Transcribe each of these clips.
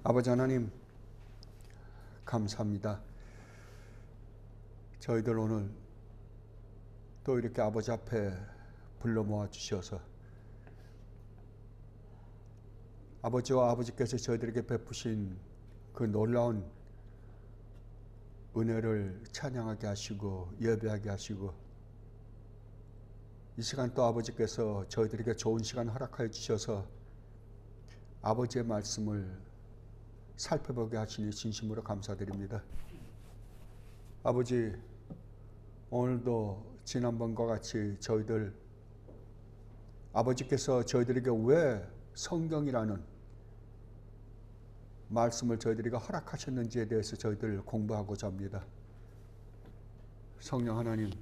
아버지 하나님 감사합니다. 저희들 오늘 또 이렇게 아버지 앞에 불러 모아 주셔서 아버지와 아버지께서 저희들에게 베푸신 그 놀라운 은혜를 찬양하게 하시고 예배하게 하시고 이 시간 또 아버지께서 저희들에게 좋은 시간 허락하여 주셔서 아버지의 말씀을 살펴보게 하시니 진심으로 감사드립니다. 아버지, 오늘도 지난번과 같이 저희들 아버지께서 저희들에게 왜 성경이라는 말씀을 저희들에게 허락하셨는지에 대해서 저희들 공부하고자 합니다. 성령 하나님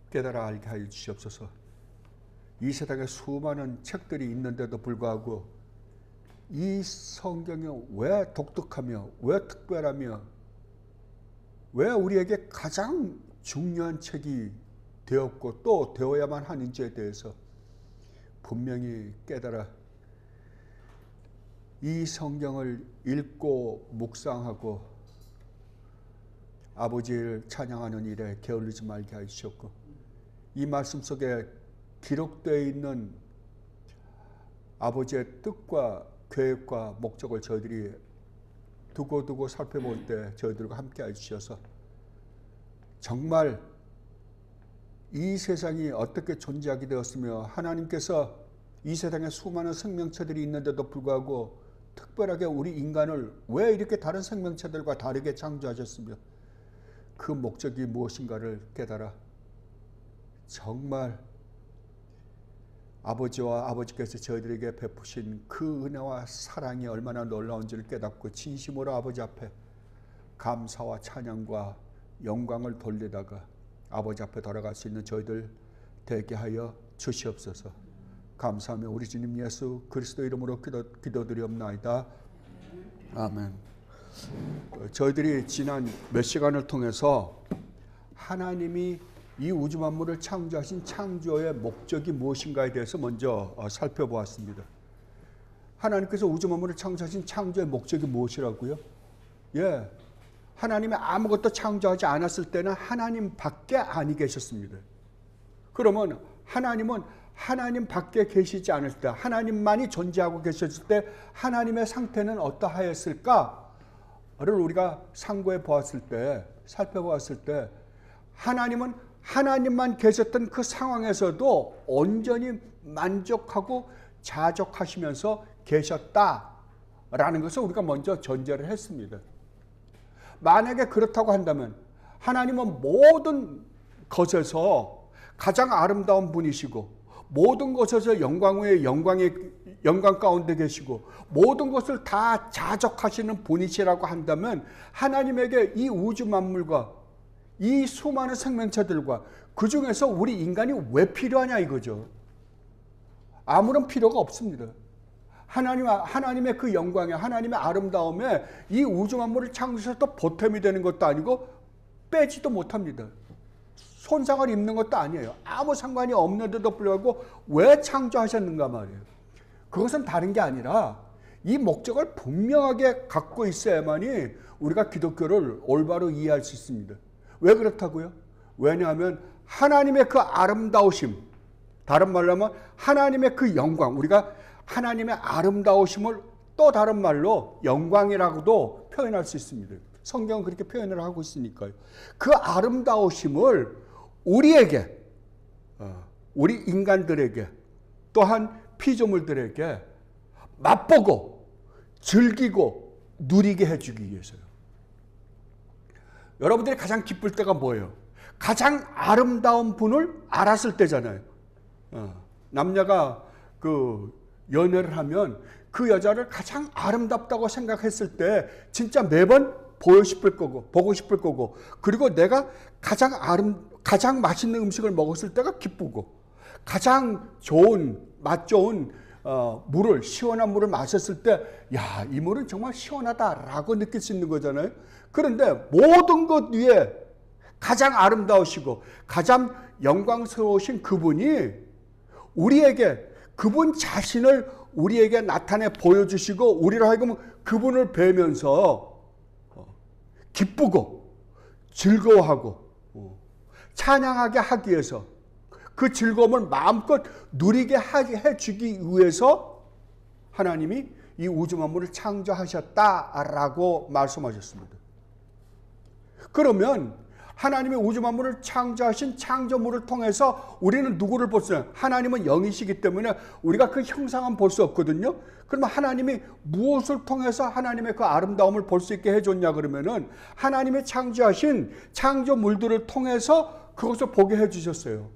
깨달아 알게 하여 주시옵소서. 이 세상에 수많은 책들이 있는데도 불구하고 이 성경이 왜 독특하며 왜 특별하며 왜 우리에게 가장 중요한 책이 되었고 또 되어야만 하는지에 대해서 분명히 깨달아 이 성경을 읽고 묵상하고 아버지를 찬양하는 일에 게을르지 말게 하시옵고 이 말씀 속에 기록되어 있는 아버지의 뜻과 계획과 목적을 저희들이 두고두고 살펴볼 때 저희들과 함께 해주셔서 정말 이 세상이 어떻게 존재하게 되었으며 하나님께서 이 세상에 수많은 생명체들이 있는데도 불구하고 특별하게 우리 인간을 왜 이렇게 다른 생명체들과 다르게 창조하셨으며 그 목적이 무엇인가를 깨달아 정말 아버지와 아버지께서 저희들에게 베푸신 그 은혜와 사랑이 얼마나 놀라운지를 깨닫고 진심으로 아버지 앞에 감사와 찬양과 영광을 돌리다가 아버지 앞에 돌아갈 수 있는 저희들 되게 하여 주시옵소서. 감사하며 우리 주님 예수 그리스도 이름으로 기도드리옵나이다. 아멘. 저희들이 지난 몇 시간을 통해서 하나님이 이 우주 만물을 창조하신 창조의 목적이 무엇인가에 대해서 먼저 살펴보았습니다. 하나님께서 우주 만물을 창조하신 창조의 목적이 무엇이라고요? 예, 하나님이 아무것도 창조하지 않았을 때는 하나님 밖에 아니 계셨습니다. 그러면 하나님은 하나님 밖에 계시지 않을 때, 하나님만이 존재하고 계셨을 때 하나님의 상태는 어떠하였을까를 우리가 상고해 보았을 때, 살펴보았을 때 하나님은 하나님만 계셨던 그 상황에서도 온전히 만족하고 자족하시면서 계셨다라는 것을 우리가 먼저 전제를 했습니다. 만약에 그렇다고 한다면 하나님은 모든 것에서 가장 아름다운 분이시고 모든 것에서 영광 위에 영광 가운데 계시고 모든 것을 다 자족하시는 분이시라고 한다면 하나님에게 이 우주 만물과 이 수많은 생명체들과 그 중에서 우리 인간이 왜 필요하냐 이거죠. 아무런 필요가 없습니다. 하나님의 그 영광에 하나님의 아름다움에 이 우주 만물을 창조해서 보탬이 되는 것도 아니고 빼지도 못합니다. 손상을 입는 것도 아니에요. 아무 상관이 없는데도 불구하고 왜 창조하셨는가 말이에요. 그것은 다른 게 아니라 이 목적을 분명하게 갖고 있어야만이 우리가 기독교를 올바로 이해할 수 있습니다. 왜 그렇다고요? 왜냐하면 하나님의 그 아름다우심, 다른 말로 하면 하나님의 그 영광, 우리가 하나님의 아름다우심을 또 다른 말로 영광이라고도 표현할 수 있습니다. 성경은 그렇게 표현을 하고 있으니까요. 그 아름다우심을 우리에게, 우리 인간들에게, 또한 피조물들에게 맛보고 즐기고 누리게 해주기 위해서요. 여러분들이 가장 기쁠 때가 뭐예요? 가장 아름다운 분을 알았을 때잖아요. 남녀가 그 연애를 하면 그 여자를 가장 아름답다고 생각했을 때 진짜 매번 보고 싶을 거고 그리고 내가 가장 맛있는 음식을 먹었을 때가 기쁘고 가장 좋은 맛 좋은 물을 시원한 물을 마셨을 때 야, 이 물은 정말 시원하다라고 느낄 수 있는 거잖아요. 그런데 모든 것 위에 가장 아름다우시고 가장 영광스러우신 그분이 우리에게 그분 자신을 우리에게 나타내 보여주시고 우리로 하여금 그분을 뵈면서 기쁘고 즐거워하고 찬양하게 하기 위해서 그 즐거움을 마음껏 누리게 해주기 위해서 하나님이 이 우주 만물을 창조하셨다라고 말씀하셨습니다. 그러면 하나님이 우주 만물을 창조하신 창조물을 통해서 우리는 누구를 볼 수 있나요? 하나님은 영이시기 때문에 우리가 그 형상은 볼 수 없거든요. 그러면 하나님이 무엇을 통해서 하나님의 그 아름다움을 볼 수 있게 해줬냐 그러면은 하나님이 창조하신 창조물들을 통해서 그것을 보게 해주셨어요.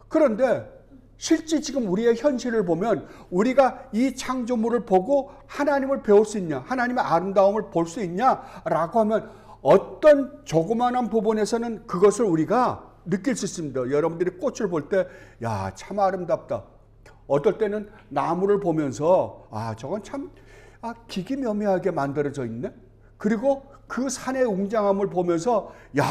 그런데 실제 지금 우리의 현실을 보면 우리가 이 창조물을 보고 하나님을 배울 수 있냐, 하나님의 아름다움을 볼 수 있냐라고 하면 어떤 조그마한 부분에서는 그것을 우리가 느낄 수 있습니다. 여러분들이 꽃을 볼 때, 야, 참 아름답다. 어떨 때는 나무를 보면서, 아, 저건 참 기기묘묘하게 만들어져 있네. 그리고 그 산의 웅장함을 보면서, 야,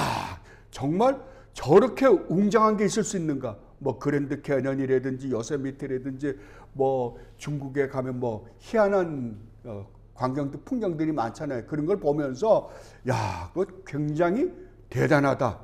정말 저렇게 웅장한 게 있을 수 있는가? 뭐 그랜드 캐년이라든지 요세미티라든지 뭐 중국에 가면 뭐 희한한 광경들, 풍경들이 많잖아요. 그런 걸 보면서 야, 그거 굉장히 대단하다.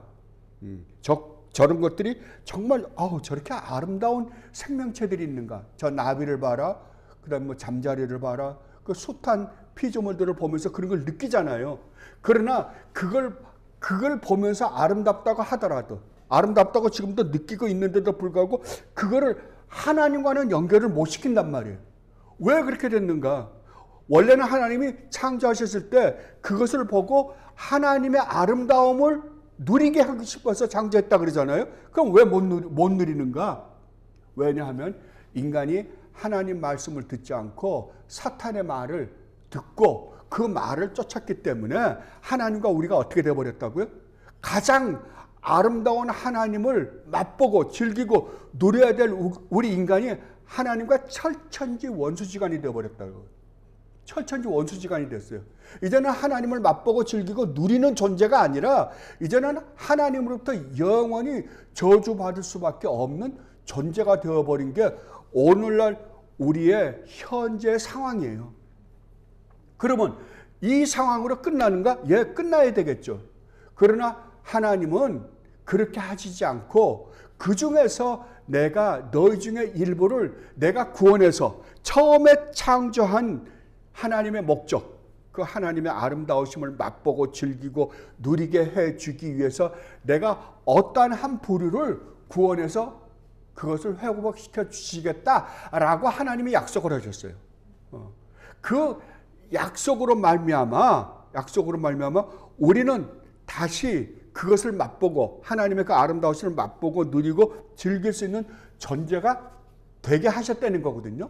저런 것들이 정말 저렇게 아름다운 생명체들이 있는가. 저 나비를 봐라. 그다음에 뭐 잠자리를 봐라. 그 숱한 피조물들을 보면서 그런 걸 느끼잖아요. 그러나 그걸 보면서 아름답다고 하더라도, 아름답다고 지금도 느끼고 있는데도 불구하고 그거를 하나님과는 연결을 못 시킨단 말이에요. 왜 그렇게 됐는가? 원래는 하나님이 창조하셨을 때 그것을 보고 하나님의 아름다움을 누리게 하고 싶어서 창조했다 그러잖아요. 그럼 왜 못 누리는가? 왜냐하면 인간이 하나님 말씀을 듣지 않고 사탄의 말을 듣고 그 말을 쫓았기 때문에 하나님과 우리가 어떻게 되어버렸다고요? 가장 아름다운 하나님을 맛보고 즐기고 누려야 될 우리 인간이 하나님과 철천지 원수지간이 되어버렸다고. 철천지 원수지간이 됐어요. 이제는 하나님을 맛보고 즐기고 누리는 존재가 아니라 이제는 하나님으로부터 영원히 저주받을 수밖에 없는 존재가 되어버린 게 오늘날 우리의 현재 상황이에요. 그러면 이 상황으로 끝나는가? 예, 끝나야 되겠죠. 그러나 하나님은 그렇게 하시지 않고 그 중에서 내가 너희 중에 일부를 내가 구원해서 처음에 창조한 하나님의 목적, 그 하나님의 아름다우심을 맛보고 즐기고 누리게 해주기 위해서 내가 어떠한 한 부류를 구원해서 그것을 회복시켜 주시겠다라고 하나님이 약속을 하셨어요. 그 약속으로 말미암아 우리는 다시 그것을 맛보고 하나님의 그 아름다우심을 맛보고 누리고 즐길 수 있는 존재가 되게 하셨다는 거거든요.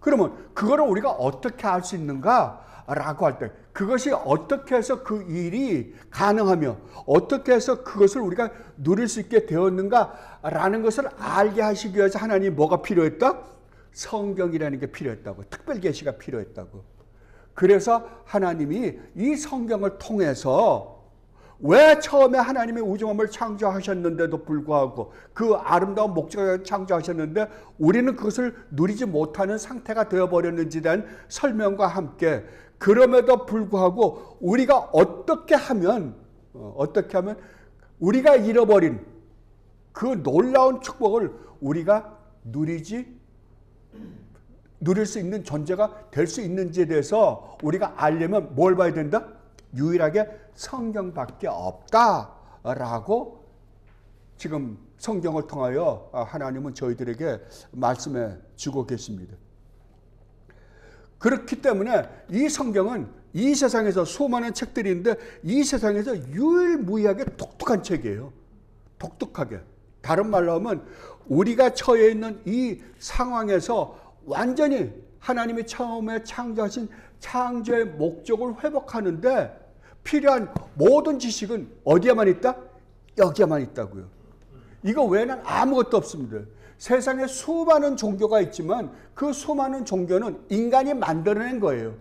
그러면 그거를 우리가 어떻게 할 수 있는가라고 할 때 그것이 어떻게 해서 그 일이 가능하며 어떻게 해서 그것을 우리가 누릴 수 있게 되었는가라는 것을 알게 하시기 위해서 하나님이 뭐가 필요했다? 성경이라는 게 필요했다고. 특별 계시가 필요했다고. 그래서 하나님이 이 성경을 통해서 왜 처음에 하나님이 우주 만물을 창조하셨는데도 불구하고 그 아름다운 목적을 창조하셨는데 우리는 그것을 누리지 못하는 상태가 되어버렸는지에 대한 설명과 함께 그럼에도 불구하고 우리가 어떻게 하면 우리가 잃어버린 그 놀라운 축복을 우리가 누릴 수 있는 존재가 될 수 있는지에 대해서 우리가 알려면 뭘 봐야 된다? 유일하게 성경밖에 없다라고 지금 성경을 통하여 하나님은 저희들에게 말씀해 주고 계십니다. 그렇기 때문에 이 성경은 이 세상에서 수많은 책들이 있는데 이 세상에서 유일무이하게 독특한 책이에요. 독특하게. 다른 말로 하면 우리가 처해 있는 이 상황에서 완전히 하나님이 처음에 창조하신 창조의 목적을 회복하는데 필요한 모든 지식은 어디에만 있다? 여기에만 있다고요. 이거 외에는 아무것도 없습니다. 세상에 수많은 종교가 있지만 그 수많은 종교는 인간이 만들어낸 거예요.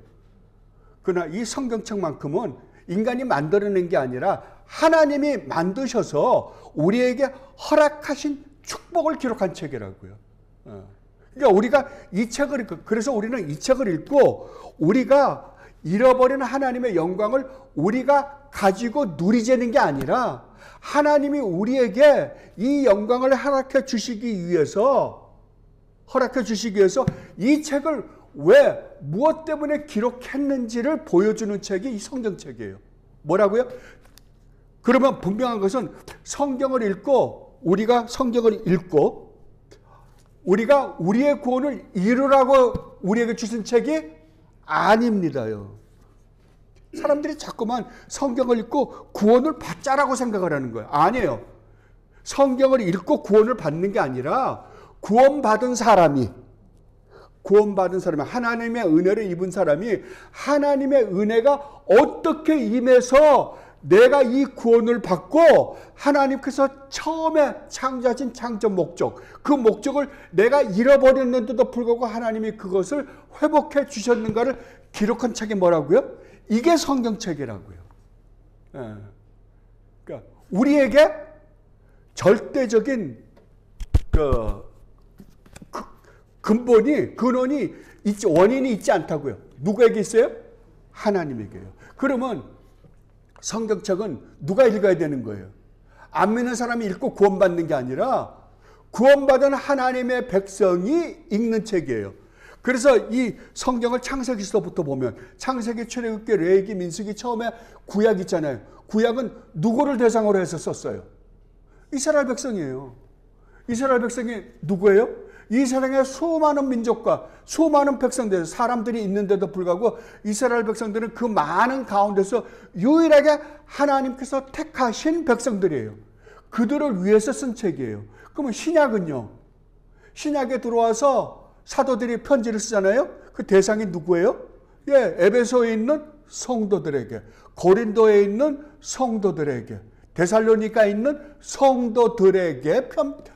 그러나 이 성경책만큼은 인간이 만들어낸 게 아니라 하나님이 만드셔서 우리에게 허락하신 축복을 기록한 책이라고요. 그러니까 우리가 이 책을 읽고, 그래서 우리는 이 책을 읽고 우리가 잃어버린 하나님의 영광을 우리가 가지고 누리자는 게 아니라 하나님이 우리에게 이 영광을 허락해 주시기 위해서 이 책을 왜 무엇 때문에 기록했는지를 보여주는 책이 이 성경책이에요. 뭐라고요? 그러면 분명한 것은 우리가 성경을 읽고 우리가 우리의 구원을 이루라고 우리에게 주신 책이 아닙니다요. 사람들이 자꾸만 성경을 읽고 구원을 받자라고 생각을 하는 거예요. 아니에요. 성경을 읽고 구원을 받는 게 아니라 구원받은 사람이 하나님의 은혜를 입은 사람이 하나님의 은혜가 어떻게 임해서 내가 이 구원을 받고 하나님께서 처음에 창조하신 창조 목적, 그 목적을 내가 잃어버렸는데도 불구하고 하나님이 그것을 회복해 주셨는가를 기록한 책이 뭐라고요? 이게 성경책이라고요. 그러니까 우리에게 절대적인 근원이 원인이 있지 않다고요. 누구에게 있어요? 하나님에게요. 그러면 성경책은 누가 읽어야 되는 거예요? 안 믿는 사람이 읽고 구원받는 게 아니라 구원받은 하나님의 백성이 읽는 책이에요. 그래서 이 성경을 창세기서부터 보면 창세기, 출애굽기, 레위기, 민수기 처음에 구약 있잖아요. 구약은 누구를 대상으로 해서 썼어요? 이스라엘 백성이에요. 이스라엘 백성이 누구예요? 이 세상에 수많은 민족과 수많은 백성들, 사람들이 있는데도 불구하고 이스라엘 백성들은 그 많은 가운데서 유일하게 하나님께서 택하신 백성들이에요. 그들을 위해서 쓴 책이에요. 그러면 신약은요? 신약에 들어와서 사도들이 편지를 쓰잖아요. 그 대상이 누구예요? 에베소에 있는 성도들에게, 고린도에 있는 성도들에게, 데살로니가에 있는 성도들에게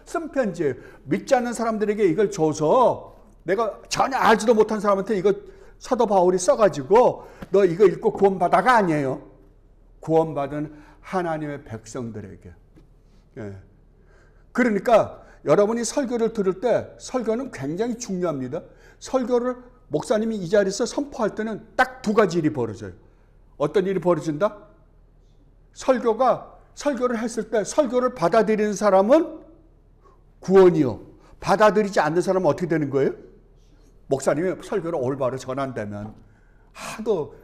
쓴 편지예요. 믿지 않는 사람들에게 이걸 줘서 내가 전혀 알지도 못한 사람한테 이거 사도 바울이 써가지고 너 이거 읽고 구원받아가 아니에요. 구원받은 하나님의 백성들에게. 그러니까 여러분이 설교를 들을 때 설교는 굉장히 중요합니다. 설교를 목사님이 이 자리에서 선포할 때는 딱 두 가지 일이 벌어져요. 어떤 일이 벌어진다? 설교를 했을 때 설교를 받아들이는 사람은 구원이요. 받아들이지 않는 사람은 어떻게 되는 거예요? 목사님이 설교를 올바로 전한다면 하도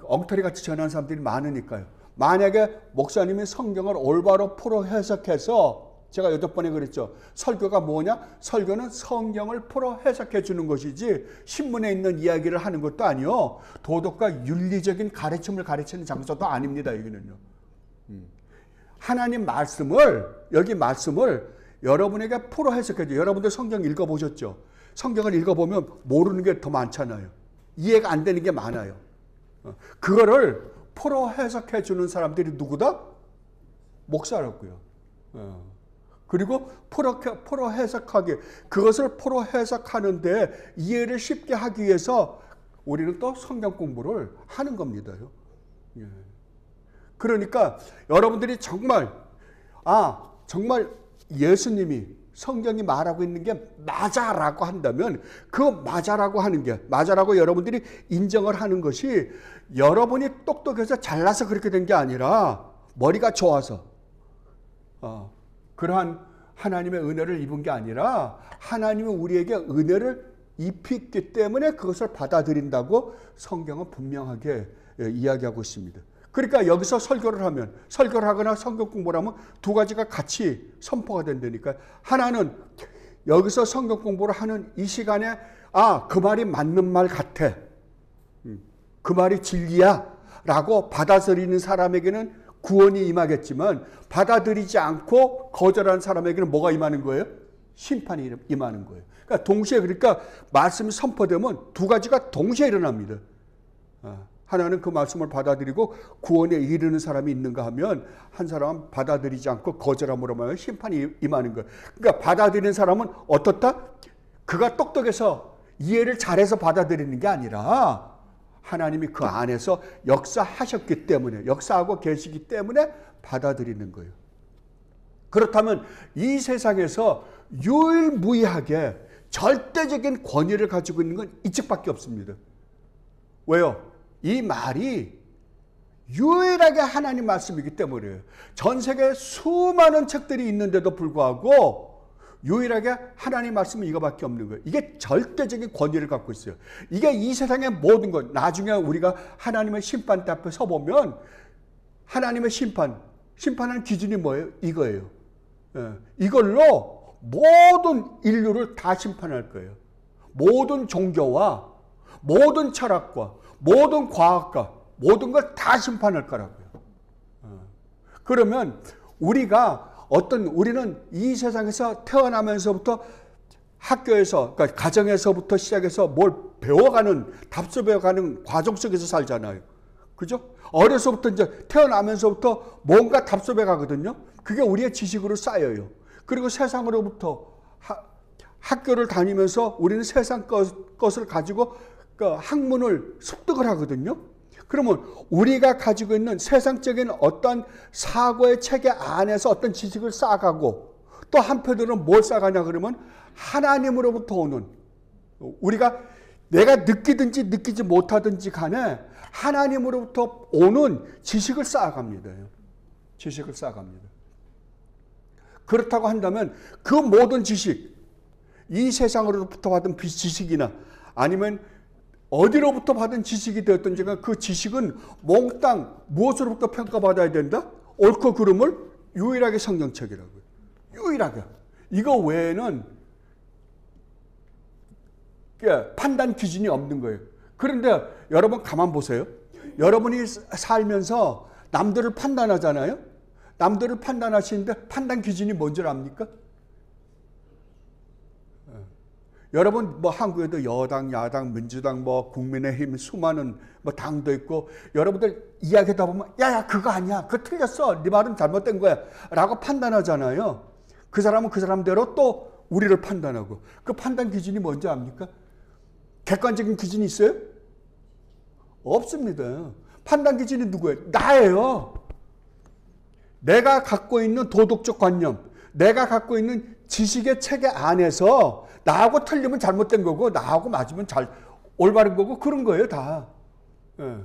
엉터리같이 전하는 사람들이 많으니까요. 만약에 목사님이 성경을 올바로 풀어 해석해서 제가 8번에 그랬죠. 설교가 뭐냐? 설교는 성경을 풀어 해석해 주는 것이지 신문에 있는 이야기를 하는 것도 아니요. 도덕과 윤리적인 가르침을 가르치는 장소도 아닙니다. 여기는요. 하나님 여기 말씀을 여러분에게 풀어 해석해 줘요. 여러분들 성경 읽어보셨죠? 성경을 읽어보면 모르는 게 더 많잖아요. 이해가 안 되는 게 많아요. 그거를 풀어 해석해 주는 사람들이 누구다? 목사라고요. 그리고 풀어 해석하기, 그것을 풀어 해석하는데 이해를 쉽게 하기 위해서 우리는 또 성경 공부를 하는 겁니다. 그러니까 여러분들이 정말 예수님이 성경이 말하고 있는 게 맞아라고 한다면 그 맞아라고 여러분들이 인정을 하는 것이 여러분이 똑똑해서 잘나서 그렇게 된 게 아니라 머리가 좋아서 그러한 하나님의 은혜를 입은 게 아니라 하나님이 우리에게 은혜를 입혔기 때문에 그것을 받아들인다고 성경은 분명하게 이야기하고 있습니다. 그러니까 여기서 설교를 하거나 성경 공부를 하면 두 가지가 같이 선포가 된다니까요. 하나는 여기서 성경 공부를 하는 이 시간에 그 말이 맞는 말 같아. 그 말이 진리야 라고 받아들이는 사람에게는 구원이 임하겠지만 받아들이지 않고 거절하는 사람에게는 뭐가 임하는 거예요? 심판이 임하는 거예요. 그러니까 말씀이 선포되면 두 가지가 동시에 일어납니다. 하나는 그 말씀을 받아들이고 구원에 이르는 사람이 있는가 하면 한 사람은 받아들이지 않고 거절함으로 말하면 심판이 임하는 거예요. 그러니까 받아들이는 사람은 어떻다? 그가 똑똑해서 이해를 잘해서 받아들이는 게 아니라 하나님이 그 안에서 역사하셨기 때문에, 역사하고 계시기 때문에 받아들이는 거예요. 그렇다면 이 세상에서 유일무이하게 절대적인 권위를 가지고 있는 건 이쪽밖에 없습니다. 왜요? 이 말이 유일하게 하나님 말씀이기 때문이에요. 전 세계에 수많은 책들이 있는데도 불구하고 유일하게 하나님 말씀은 이거밖에 없는 거예요. 이게 절대적인 권위를 갖고 있어요. 이게 이 세상의 모든 것, 나중에 우리가 하나님의 심판 앞에 서보면 하나님의 심판하는 기준이 뭐예요? 이거예요. 이걸로 모든 인류를 다 심판할 거예요. 모든 종교와 모든 철학과 모든 과학과 모든 걸 다 심판할 거라고요. 그러면 우리는 이 세상에서 태어나면서부터 학교에서, 그러니까 가정에서부터 시작해서 뭘 배워가는, 답습해가는 과정 속에서 살잖아요. 그죠? 어려서부터 이제 태어나면서부터 뭔가 답습해 가거든요. 그게 우리의 지식으로 쌓여요. 그리고 세상으로부터 학교를 다니면서 우리는 세상 것을 가지고 그 학문을 습득을 하거든요. 그러면 우리가 가지고 있는 세상적인 어떤 사고의 체계 안에서 어떤 지식을 쌓아가고 또 한편으로는 뭘 쌓아가냐 그러면 하나님으로부터 오는 우리가 내가 느끼든지 느끼지 못하든지 간에 하나님으로부터 오는 지식을 쌓아갑니다. 지식을 쌓아갑니다. 그렇다고 한다면 그 모든 지식, 이 세상으로부터 받은 지식이나 아니면 어디로부터 받은 지식이 되었든지 그 지식은 몽땅 무엇으로부터 평가받아야 된다? 옳고 그름을 유일하게 성경책이라고요. 유일하게. 이거 외에는 판단 기준이 없는 거예요. 그런데 여러분 가만 보세요. 여러분이 살면서 남들을 판단하잖아요. 남들을 판단하시는데 판단 기준이 뭔지 압니까? 여러분 뭐 한국에도 여당, 야당, 민주당, 뭐 국민의힘 수많은 뭐 당도 있고 여러분들 이야기하다 보면 야야 그거 아니야, 그거 틀렸어, 네 말은 잘못된 거야 라고 판단하잖아요. 그 사람은 그 사람대로 또 우리를 판단하고 그 판단 기준이 뭔지 압니까? 객관적인 기준이 있어요? 없습니다. 판단 기준이 누구예요? 나예요. 내가 갖고 있는 도덕적 관념, 내가 갖고 있는 지식의 체계 안에서 나하고 틀리면 잘못된 거고 나하고 맞으면 올바른 거고 그런 거예요 다. 예.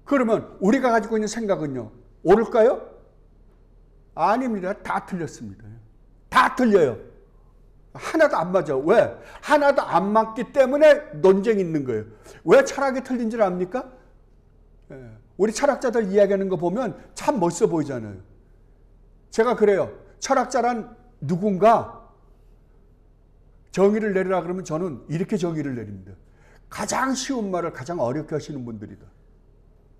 그러면 우리가 가지고 있는 생각은요 옳을까요? 아닙니다. 다 틀렸습니다. 다 틀려요. 하나도 안 맞아. 왜? 하나도 안 맞기 때문에 논쟁이 있는 거예요. 왜 철학이 틀린 줄 압니까? 예. 우리 철학자들 이야기하는 거 보면 참 멋있어 보이잖아요. 제가 그래요. 철학자란 누군가 정의를 내리라 그러면 저는 이렇게 정의를 내립니다. 가장 쉬운 말을 가장 어렵게 하시는 분들이다.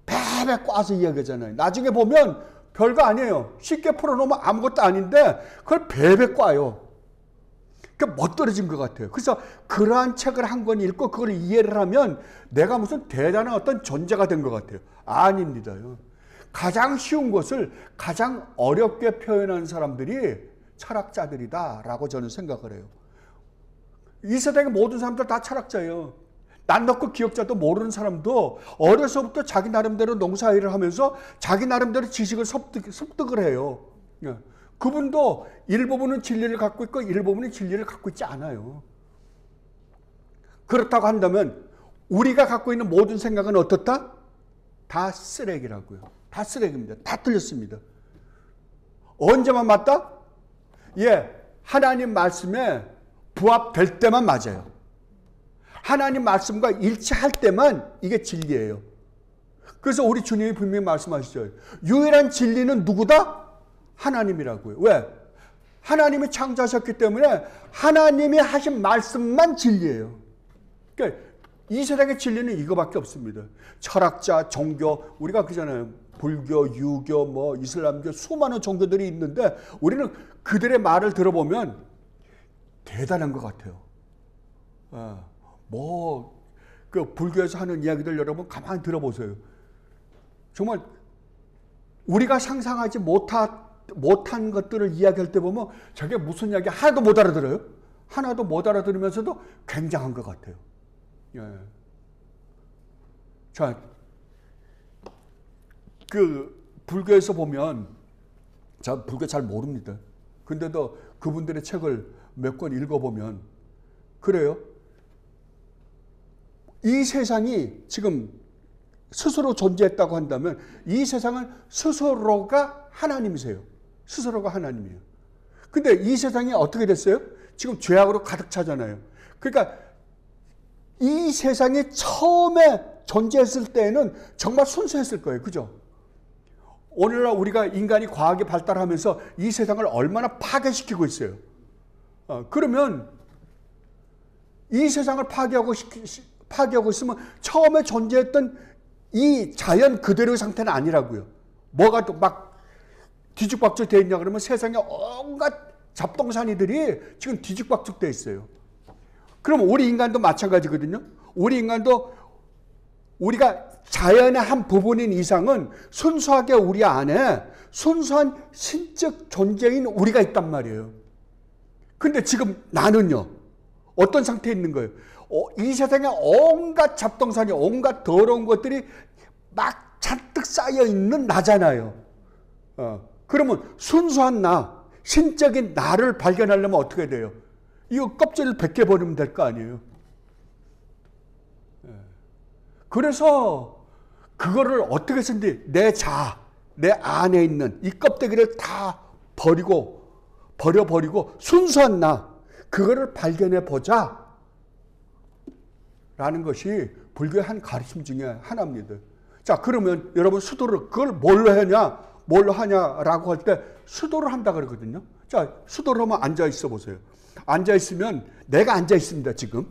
배배 꽈서 이야기하잖아요. 나중에 보면 별거 아니에요. 쉽게 풀어놓으면 아무것도 아닌데 그걸 배배 꽈요. 그러니까 멋들어진 것 같아요. 그래서 그러한 책을 한 권 읽고 그걸 이해를 하면 내가 무슨 대단한 어떤 존재가 된 것 같아요. 아닙니다. 가장 쉬운 것을 가장 어렵게 표현한 사람들이 철학자들이다라고 저는 생각을 해요. 이 세상의 모든 사람들 다 철학자예요. 난 넣고 기억자도 모르는 사람도 어려서부터 자기 나름대로 농사일을 하면서 자기 나름대로 지식을 습득을 해요. 그분도 일부분은 진리를 갖고 있고 일부분은 진리를 갖고 있지 않아요. 그렇다고 한다면 우리가 갖고 있는 모든 생각은 어떻다? 다 쓰레기라고요. 다 쓰레기입니다. 다 틀렸습니다. 언제만 맞다? 하나님 말씀에 부합될 때만 맞아요. 하나님 말씀과 일치할 때만 이게 진리예요. 그래서 우리 주님이 분명히 말씀하시죠. 유일한 진리는 누구다? 하나님이라고요. 왜? 하나님이 창조하셨기 때문에 하나님이 하신 말씀만 진리예요. 그러니까 이 세상의 진리는 이거밖에 없습니다. 철학자, 종교, 우리가 그러잖아요. 불교, 유교, 뭐 이슬람교 수많은 종교들이 있는데 우리는 그들의 말을 들어보면 대단한 것 같아요. 그 불교에서 하는 이야기들 여러분 가만히 들어보세요. 정말 우리가 상상하지 못한 것들을 이야기할 때 보면 저게 무슨 이야기 하나도 못 알아들어요. 하나도 못 알아들으면서도 굉장한 것 같아요. 자, 그 불교에서 보면 저 불교 잘 모릅니다. 근데도 그분들의 책을 몇 권 읽어보면 그래요. 이 세상이 지금 스스로 존재했다고 한다면 이 세상은 스스로가 하나님이세요. 스스로가 하나님이에요. 근데 이 세상이 어떻게 됐어요? 지금 죄악으로 가득 차잖아요. 그러니까 이 세상이 처음에 존재했을 때에는 정말 순수했을 거예요. 그죠? 오늘날 우리가 인간이 과학이 발달하면서 이 세상을 얼마나 파괴시키고 있어요. 그러면 이 세상을 파괴하고 있으면 처음에 존재했던 이 자연 그대로의 상태는 아니라고요. 뭐가 또 막 뒤죽박죽 되어 있냐 그러면 세상에 온갖 잡동사니들이 지금 뒤죽박죽 되어 있어요. 그럼 우리 인간도 마찬가지거든요. 우리 인간도 우리가 자연의 한 부분인 이상은 순수하게 우리 안에 순수한 신적 존재인 우리가 있단 말이에요. 근데 지금 나는요, 어떤 상태에 있는 거예요? 이 세상에 온갖 잡동사니, 온갖 더러운 것들이 막 잔뜩 쌓여 있는 나잖아요. 그러면 순수한 나, 신적인 나를 발견하려면 어떻게 돼요? 이거 껍질을 벗겨버리면 될 거 아니에요. 그래서 그거를 어떻게 해서든지 내 안에 있는 이 껍데기를 다 버려버리고 순수한 나, 그거를 발견해 보자 라는 것이 불교의 한 가르침 중에 하나입니다. 자, 그러면 여러분 수도를 그걸 뭘로 하냐라고 할 때 수도를 한다 그러거든요. 자, 수도를 하면 앉아 있어 보세요. 앉아 있으면 내가 앉아 있습니다. 지금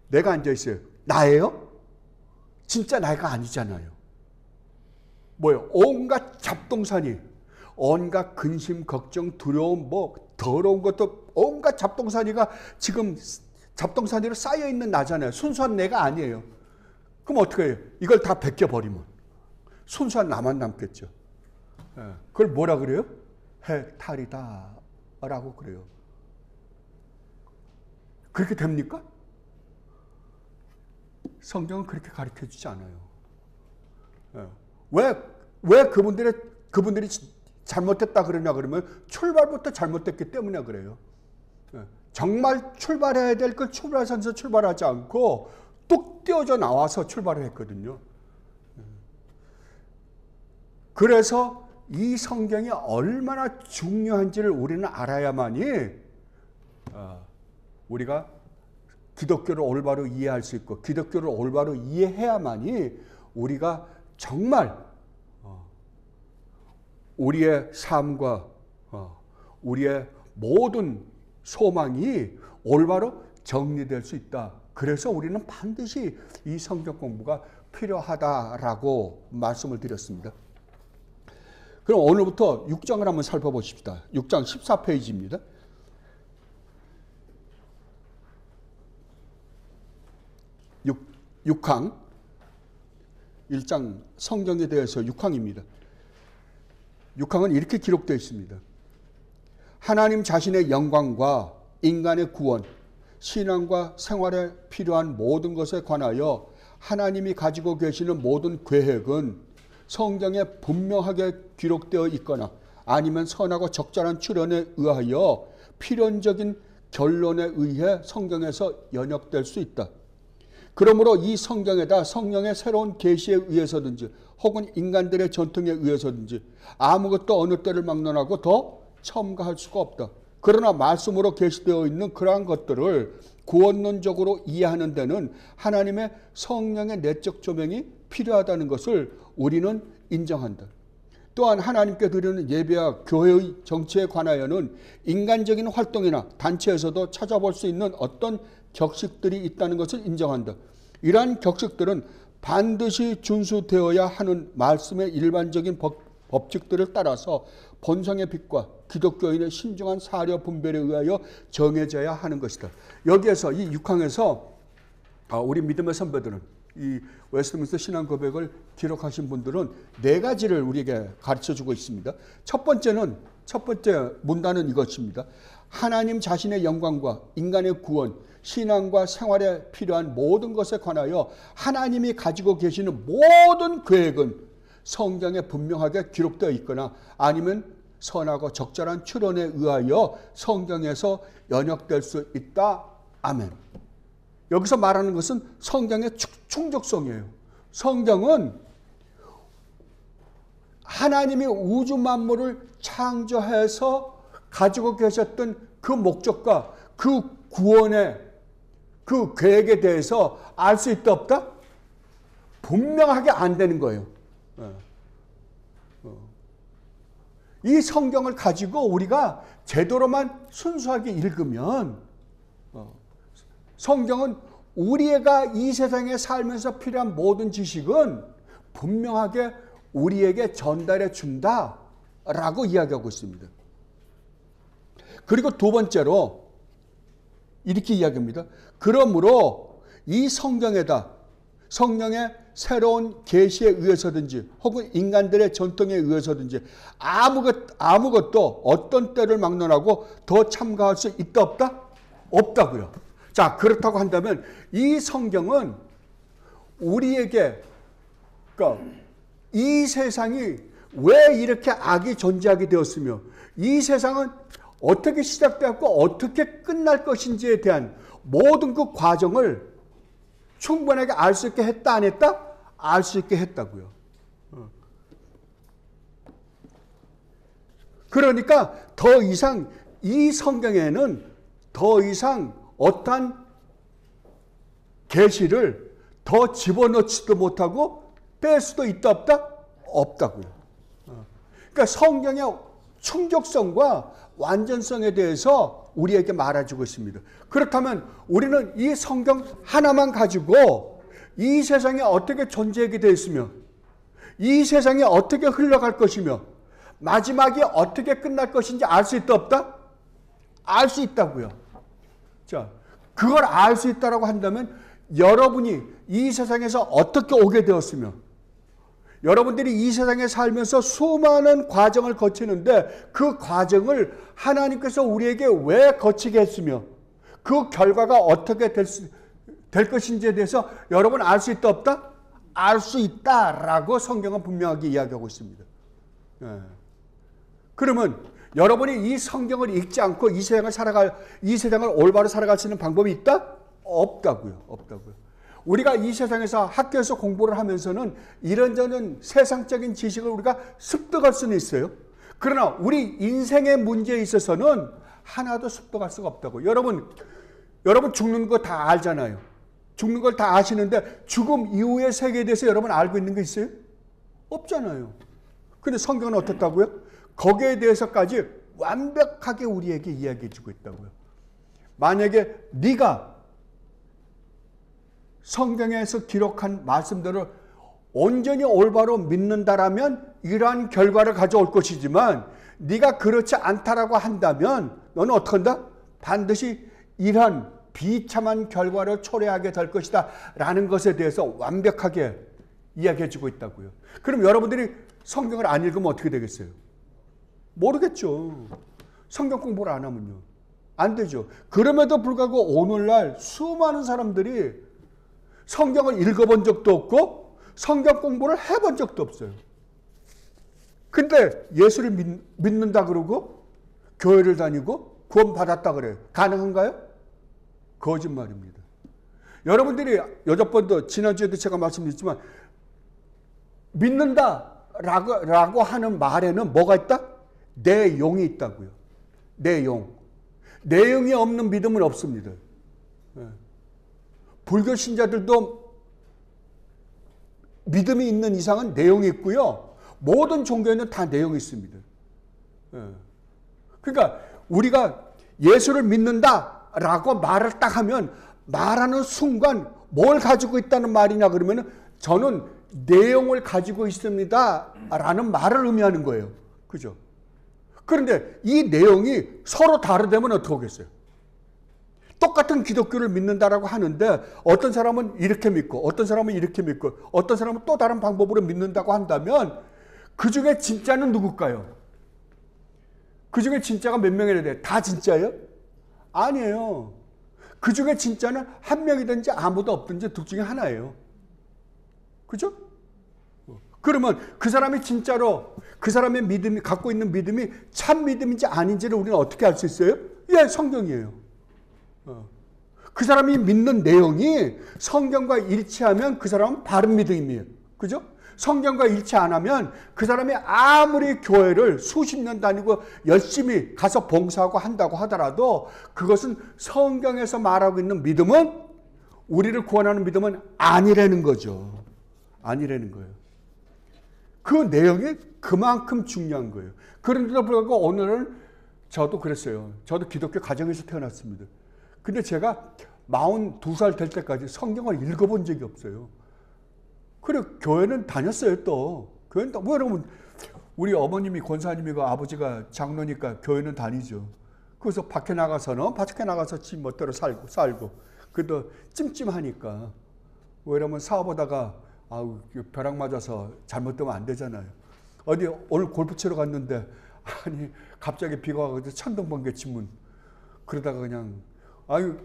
내가 앉아 있어요. 나예요? 진짜 나가 아니잖아요. 뭐요? 온갖 잡동사니, 온갖 근심, 걱정, 두려움, 더러운 것도 온갖 잡동사니가 지금 잡동사니로 쌓여 있는 나잖아요. 순수한 내가 아니에요. 그럼 어떻게 해요? 이걸 다 벗겨버리면 순수한 나만 남겠죠. 그걸 뭐라 그래요? 해탈이다 라고 그래요. 그렇게 됩니까? 성경은 그렇게 가르쳐 주지 않아요. 왜 그분들이 잘못됐다 그러냐 그러면 출발부터 잘못됐기 때문에 그래요. 정말 출발해야 될 걸 출발선에서 출발하지 않고 뚝 떼어져 나와서 출발을 했거든요. 그래서 이 성경이 얼마나 중요한지를 우리는 알아야만이 우리가 기독교를 올바로 이해할 수 있고 기독교를 올바로 이해해야만이 우리가 정말 우리의 삶과 우리의 모든 소망이 올바로 정리될 수 있다. 그래서 우리는 반드시 이 성경 공부가 필요하다라고 말씀을 드렸습니다. 그럼 오늘부터 6장을 한번 살펴보십시다. 6장 14페이지입니다. 6항 1장 성경에 대해서 6항입니다. 6항은 이렇게 기록되어 있습니다. 하나님 자신의 영광과 인간의 구원, 신앙과 생활에 필요한 모든 것에 관하여 하나님이 가지고 계시는 모든 계획은 성경에 분명하게 기록되어 있거나 아니면 선하고 적절한 추론에 의하여 필연적인 결론에 의해 성경에서 연역될 수 있다. 그러므로 이 성경에다 성령의 새로운 계시에 의해서든지 혹은 인간들의 전통에 의해서든지 아무것도 어느 때를 막론하고 더 첨가할 수가 없다. 그러나 말씀으로 계시되어 있는 그러한 것들을 구원론적으로 이해하는 데는 하나님의 성령의 내적 조명이 필요하다는 것을 우리는 인정한다. 또한 하나님께 드리는 예배와 교회의 정치에 관하여는 인간적인 활동이나 단체에서도 찾아볼 수 있는 어떤 격식들이 있다는 것을 인정한다. 이러한 격식들은 반드시 준수되어야 하는 말씀의 일반적인 법칙들을 따라서 본성의 빛과 기독교인의 신중한 사려 분별에 의하여 정해져야 하는 것이다. 여기에서 이 6항에서 우리 믿음의 선배들은 이 웨스트민스터 신앙 고백을 기록하신 분들은 네 가지를 우리에게 가르쳐주고 있습니다. 첫 번째 문단은 이것입니다. 하나님 자신의 영광과 인간의 구원, 신앙과 생활에 필요한 모든 것에 관하여 하나님이 가지고 계시는 모든 계획은 성경에 분명하게 기록되어 있거나 아니면 선하고 적절한 추론에 의하여 성경에서 연역될 수 있다. 아멘. 여기서 말하는 것은 성경의 충족성이에요. 성경은 하나님이 우주 만물을 창조해서 가지고 계셨던 그 목적과 그 구원의 그 계획에 대해서 알 수 있다 없다? 분명하게 안 되는 거예요. 이 성경을 가지고 우리가 제대로만 순수하게 읽으면 성경은 우리가 이 세상에 살면서 필요한 모든 지식은 분명하게 우리에게 전달해 준다라고 이야기하고 있습니다. 그리고 두 번째로 이렇게 이야기합니다. 그러므로 이 성경에다 성령의 새로운 계시에 의해서든지 혹은 인간들의 전통에 의해서든지 아무것도 어떤 때를 막론하고 더 참가할 수 있다 없다? 없다고요. 자, 그렇다고 한다면 이 성경은 우리에게 그러니까 이 세상이 왜 이렇게 악이 존재하게 되었으며 이 세상은 어떻게 시작되었고 어떻게 끝날 것인지에 대한 모든 그 과정을 충분하게 알 수 있게 했다 안 했다? 알 수 있게 했다고요. 그러니까 더 이상 이 성경에는 더 이상 어떠한 계시를 더 집어넣지도 못하고 뺄 수도 있다 없다? 없다고요. 그러니까 성경의 충족성과 완전성에 대해서 우리에게 말해주고 있습니다. 그렇다면 우리는 이 성경 하나만 가지고 이 세상에 어떻게 존재하게 되어 있으며 이 세상이 어떻게 흘러갈 것이며 마지막이 어떻게 끝날 것인지 알 수 있다 없다? 알 수 있다고요. 자, 그걸 알 수 있다라고 한다면 여러분이 이 세상에서 어떻게 오게 되었으며 여러분들이 이 세상에 살면서 수많은 과정을 거치는데 그 과정을 하나님께서 우리에게 왜 거치게 했으며 그 결과가 어떻게 될 것인지에 대해서 여러분 알 수 있다 없다? 알 수 있다라고 성경은 분명하게 이야기하고 있습니다. 그러면 여러분이 이 성경을 읽지 않고 이 세상을 올바로 살아갈 수 있는 방법이 있다? 없다고요. 없다고요. 우리가 이 세상에서 학교에서 공부를 하면서는 이런저런 세상적인 지식을 우리가 습득할 수는 있어요. 그러나 우리 인생의 문제에 있어서는 하나도 습득할 수가 없다고. 여러분 죽는 거 다 알잖아요. 죽는 걸 다 아시는데 죽음 이후의 세계에 대해서 여러분 알고 있는 게 있어요? 없잖아요. 근데 성경은 어떻다고요? 거기에 대해서까지 완벽하게 우리에게 이야기해 주고 있다고요. 만약에 네가 성경에서 기록한 말씀들을 온전히 올바로 믿는다라면 이러한 결과를 가져올 것이지만 네가 그렇지 않다라고 한다면 너는 어떻게 한다? 반드시 이러한 비참한 결과를 초래하게 될 것이다 라는 것에 대해서 완벽하게 이야기해 주고 있다고요. 그럼 여러분들이 성경을 안 읽으면 어떻게 되겠어요? 모르겠죠. 성경 공부를 안 하면요. 안 되죠. 그럼에도 불구하고 오늘날 수많은 사람들이 성경을 읽어본 적도 없고 성경 공부를 해본 적도 없어요. 근데 예수를 믿는다 그러고 교회를 다니고 구원 받았다 그래요. 가능한가요? 거짓말입니다. 여러분들이 여덟 번도 지난주에도 제가 말씀드렸지만 믿는다라고 하는 말에는 뭐가 있다? 내용이 있다고요. 내용. 내용이 없는 믿음은 없습니다. 불교 신자들도 믿음이 있는 이상은 내용이 있고요. 모든 종교에는 다 내용이 있습니다. 그러니까 우리가 예수를 믿는다라고 말을 딱 하면 말하는 순간 뭘 가지고 있다는 말이냐 그러면 저는 내용을 가지고 있습니다 라는 말을 의미하는 거예요. 그죠? 그런데 이 내용이 서로 다르다면 어떻게 하겠어요? 똑같은 기독교를 믿는다라고 하는데 어떤 사람은 이렇게 믿고 어떤 사람은 이렇게 믿고 어떤 사람은 또 다른 방법으로 믿는다고 한다면 그 중에 진짜는 누굴까요? 그 중에 진짜가 몇 명이나 돼요? 다 진짜예요? 아니에요. 그 중에 진짜는 한 명이든지 아무도 없든지 둘 중에 하나예요. 그죠? 그러면 그 사람이 진짜로 그 사람의 믿음이 갖고 있는 믿음이 참 믿음인지 아닌지를 우리는 어떻게 알 수 있어요? 예, 성경이에요. 그 사람이 믿는 내용이 성경과 일치하면 그 사람은 바른 믿음이에요. 그죠? 성경과 일치 안 하면 그 사람이 아무리 교회를 수십 년 다니고 열심히 가서 봉사하고 한다고 하더라도 그것은 성경에서 말하고 있는 믿음은, 우리를 구원하는 믿음은 아니라는 거죠. 아니라는 거예요. 그 내용이 그만큼 중요한 거예요. 그런데도 불구하고 오늘은 저도 그랬어요. 저도 기독교 가정에서 태어났습니다. 근데 제가 42살 될 때까지 성경을 읽어본 적이 없어요. 그래, 교회는 다녔어요, 또. 교회는 뭐 여러분, 우리 어머님이 권사님이고 아버지가 장로니까 교회는 다니죠. 그래서 밖에 나가서는, 밖에 나가서 지 멋대로 살고. 그래도 찜찜하니까. 왜냐면 사업하다가, 벼락 맞아서 잘못되면 안 되잖아요. 어디, 오늘 골프 치러 갔는데, 갑자기 비가 와가지고 천둥번개 치면, 그러다가 그냥,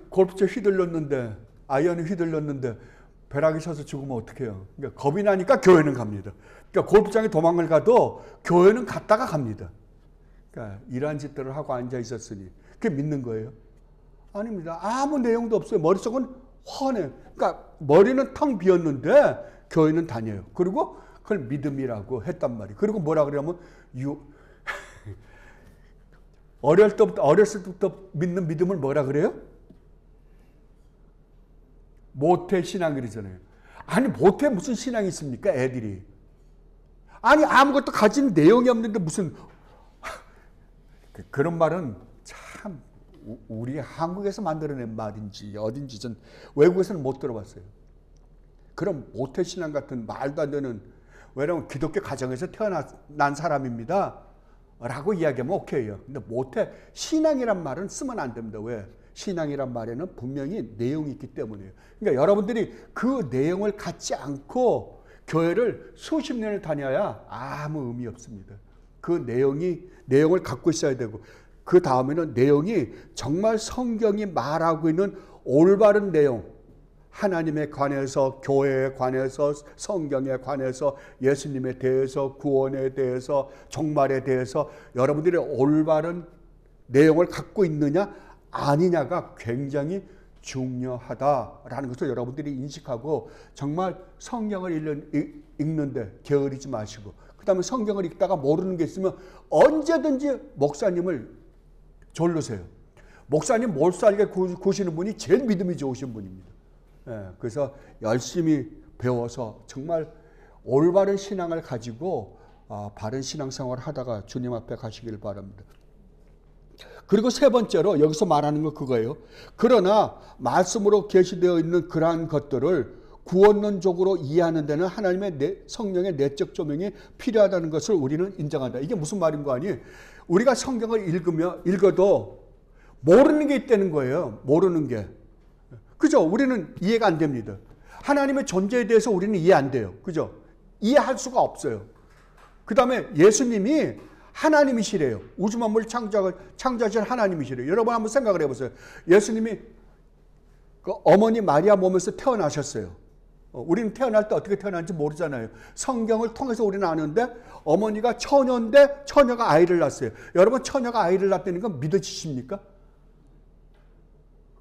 골프채 휘둘렀는데, 아이언이 휘둘렀는데, 벼락이 쳐서 죽으면 어떡해요. 그러니까 겁이 나니까 교회는 갑니다. 그러니까 골프장에 도망을 가도 교회는 갔다가 갑니다. 그러니까 이러한 짓들을 하고 앉아 있었으니 그게 믿는 거예요? 아닙니다. 아무 내용도 없어요. 머릿속은 훤해요. 그러니까 머리는 텅 비었는데 교회는 다녀요. 그리고 그걸 믿음이라고 했단 말이에요. 그리고 뭐라 그러냐면 어렸을 때부터 믿는 믿음을 뭐라 그래요? 모태 신앙 그러잖아요. 아니, 모태 무슨 신앙이 있습니까, 애들이? 아니, 아무것도 가진 내용이 없는데 무슨 그런 말은 참 우리 한국에서 만들어낸 말인지 어딘지 전 외국에서는 못 들어봤어요. 그럼 모태 신앙 같은 말도 안 되는, 왜냐면 기독교 가정에서 태어난 사람입니다 라고 이야기하면 오케이요. 근데 모태 신앙이란 말은 쓰면 안 됩니다. 왜? 신앙이란 말에는 분명히 내용이 있기 때문이에요. 그러니까 여러분들이 그 내용을 갖지 않고 교회를 수십 년을 다녀야 아무 의미 없습니다. 그 내용을 갖고 있어야 되고, 그 다음에는 내용이 정말 성경이 말하고 있는 올바른 내용, 하나님에 관해서, 교회에 관해서, 성경에 관해서, 예수님에 대해서, 구원에 대해서, 종말에 대해서 여러분들이 올바른 내용을 갖고 있느냐 아니냐가 굉장히 중요하다라는 것을 여러분들이 인식하고, 정말 성경을 읽는데 게으르지 마시고, 그 다음에 성경을 읽다가 모르는 게 있으면 언제든지 목사님을 졸르세요. 목사님 몰살게 구시는 분이 제일 믿음이 좋으신 분입니다. 그래서 열심히 배워서 정말 올바른 신앙을 가지고 바른 신앙생활을 하다가 주님 앞에 가시길 바랍니다. 그리고 세 번째로 여기서 말하는 건 그거예요. 그러나 말씀으로 계시되어 있는 그러한 것들을 구원론적으로 이해하는 데는 하나님의 성령의 내적 조명이 필요하다는 것을 우리는 인정한다. 이게 무슨 말인 거 아니에요? 우리가 성경을 읽어도 모르는 게 있다는 거예요. 모르는 게. 그죠? 우리는 이해가 안 됩니다. 하나님의 존재에 대해서 우리는 이해 안 돼요. 그죠? 이해할 수가 없어요. 그 다음에 예수님이 하나님이시래요. 우주 만물을 창조하신 하나님이시래요. 여러분 한번 생각을 해보세요. 예수님이 그 어머니 마리아 몸에서 태어나셨어요. 우리는 태어날 때 어떻게 태어났는지 모르잖아요. 성경을 통해서 우리는 아는데 어머니가 처녀인데 처녀가 아이를 낳았어요. 여러분, 처녀가 아이를 낳았다는 건 믿어지십니까?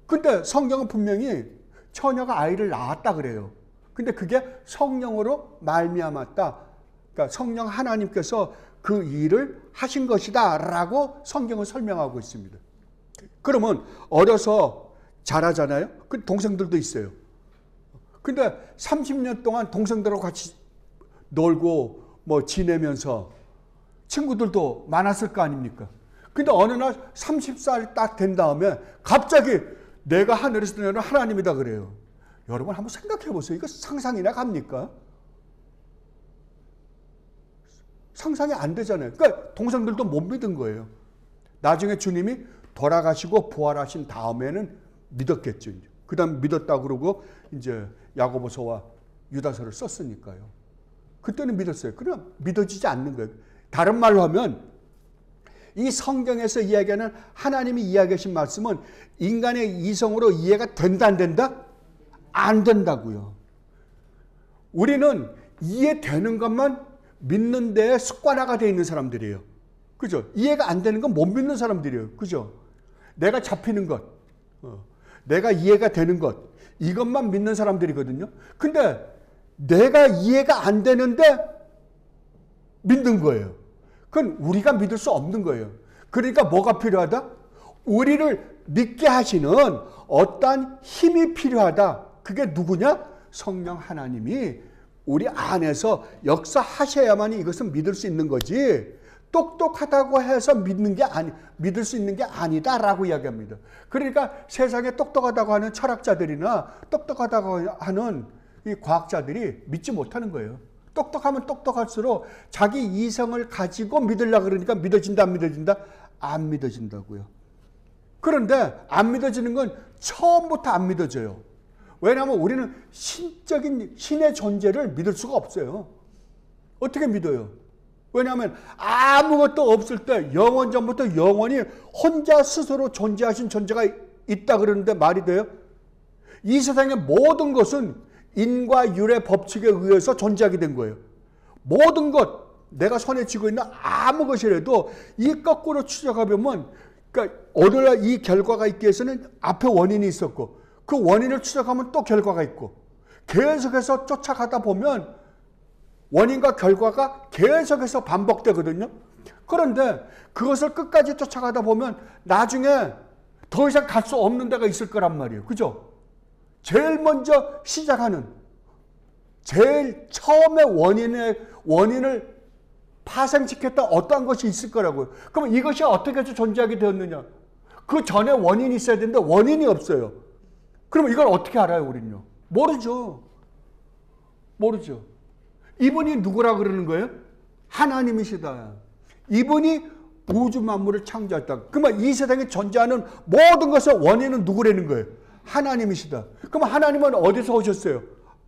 근데 성경은 분명히 처녀가 아이를 낳았다 그래요. 근데 그게 성령으로 말미암았다. 그러니까 성령 하나님께서 그 일을 하신 것이다 라고 성경을 설명하고 있습니다. 그러면 어려서 자라잖아요. 그 동생들도 있어요. 근데 30년 동안 동생들하고 같이 놀고 뭐 지내면서 친구들도 많았을 거 아닙니까? 근데 어느 날 30살 딱 된 다음에 갑자기 내가 하늘에서 내려온 하나님이다 그래요. 여러분 한번 생각해 보세요. 이거 상상이나 갑니까? 상상이 안 되잖아요. 그러니까 동생들도 못 믿은 거예요. 나중에 주님이 돌아가시고 부활하신 다음에는 믿었겠죠. 그 다음 믿었다 그러고 이제 야고보서와 유다서를 썼으니까요. 그때는 믿었어요. 그러나 믿어지지 않는 거예요. 다른 말로 하면 이 성경에서 이야기하는 하나님이 이야기하신 말씀은 인간의 이성으로 이해가 된다 안 된다? 안 된다고요. 우리는 이해되는 것만 믿는 데에 습관화가 되어 있는 사람들이에요. 그죠? 이해가 안 되는 건 못 믿는 사람들이에요. 그죠? 내가 잡히는 것, 내가 이해가 되는 것, 이것만 믿는 사람들이거든요. 근데 내가 이해가 안 되는데 믿는 거예요. 그건 우리가 믿을 수 없는 거예요. 그러니까 뭐가 필요하다? 우리를 믿게 하시는 어떠한 힘이 필요하다. 그게 누구냐? 성령 하나님이 우리 안에서 역사하셔야만이 이것은 믿을 수 있는 거지. 똑똑하다고 해서 믿을 수 있는 게 아니다라고 이야기합니다. 그러니까 세상에 똑똑하다고 하는 철학자들이나 똑똑하다고 하는 이 과학자들이 믿지 못하는 거예요. 똑똑하면 똑똑할수록 자기 이성을 가지고 믿으려고 그러니까 믿어진다, 안 믿어진다? 안 믿어진다고요. 그런데 안 믿어지는 건 처음부터 안 믿어져요. 왜냐하면 우리는 신적인 신의 존재를 믿을 수가 없어요. 어떻게 믿어요? 왜냐하면 아무것도 없을 때 영원 전부터 영원히 혼자 스스로 존재하신 존재가 있다 그러는데 말이 돼요? 이 세상의 모든 것은 인과 율의 법칙에 의해서 존재하게 된 거예요. 모든 것, 내가 손에 쥐고 있는 아무 것이라도 이 거꾸로 추적해보면, 그러니까 오늘날 이 결과가 있기 위해서는 앞에 원인이 있었고 그 원인을 추적하면 또 결과가 있고 계속해서 쫓아가다 보면 원인과 결과가 계속해서 반복되거든요. 그런데 그것을 끝까지 쫓아가다 보면 나중에 더 이상 갈 수 없는 데가 있을 거란 말이에요. 그죠? 제일 먼저 시작하는, 제일 처음에 원인을 파생시켰던 어떠한 것이 있을 거라고요. 그럼 이것이 어떻게 해서 존재하게 되었느냐? 그 전에 원인이 있어야 되는데 원인이 없어요. 그럼 이걸 어떻게 알아요, 우리는요? 모르죠. 모르죠. 이분이 누구라 그러는 거예요? 하나님이시다. 이분이 우주 만물을 창조했다. 그러면 이 세상에 존재하는 모든 것의 원인은 누구라는 거예요? 하나님이시다. 그럼 하나님은 어디서 오셨어요?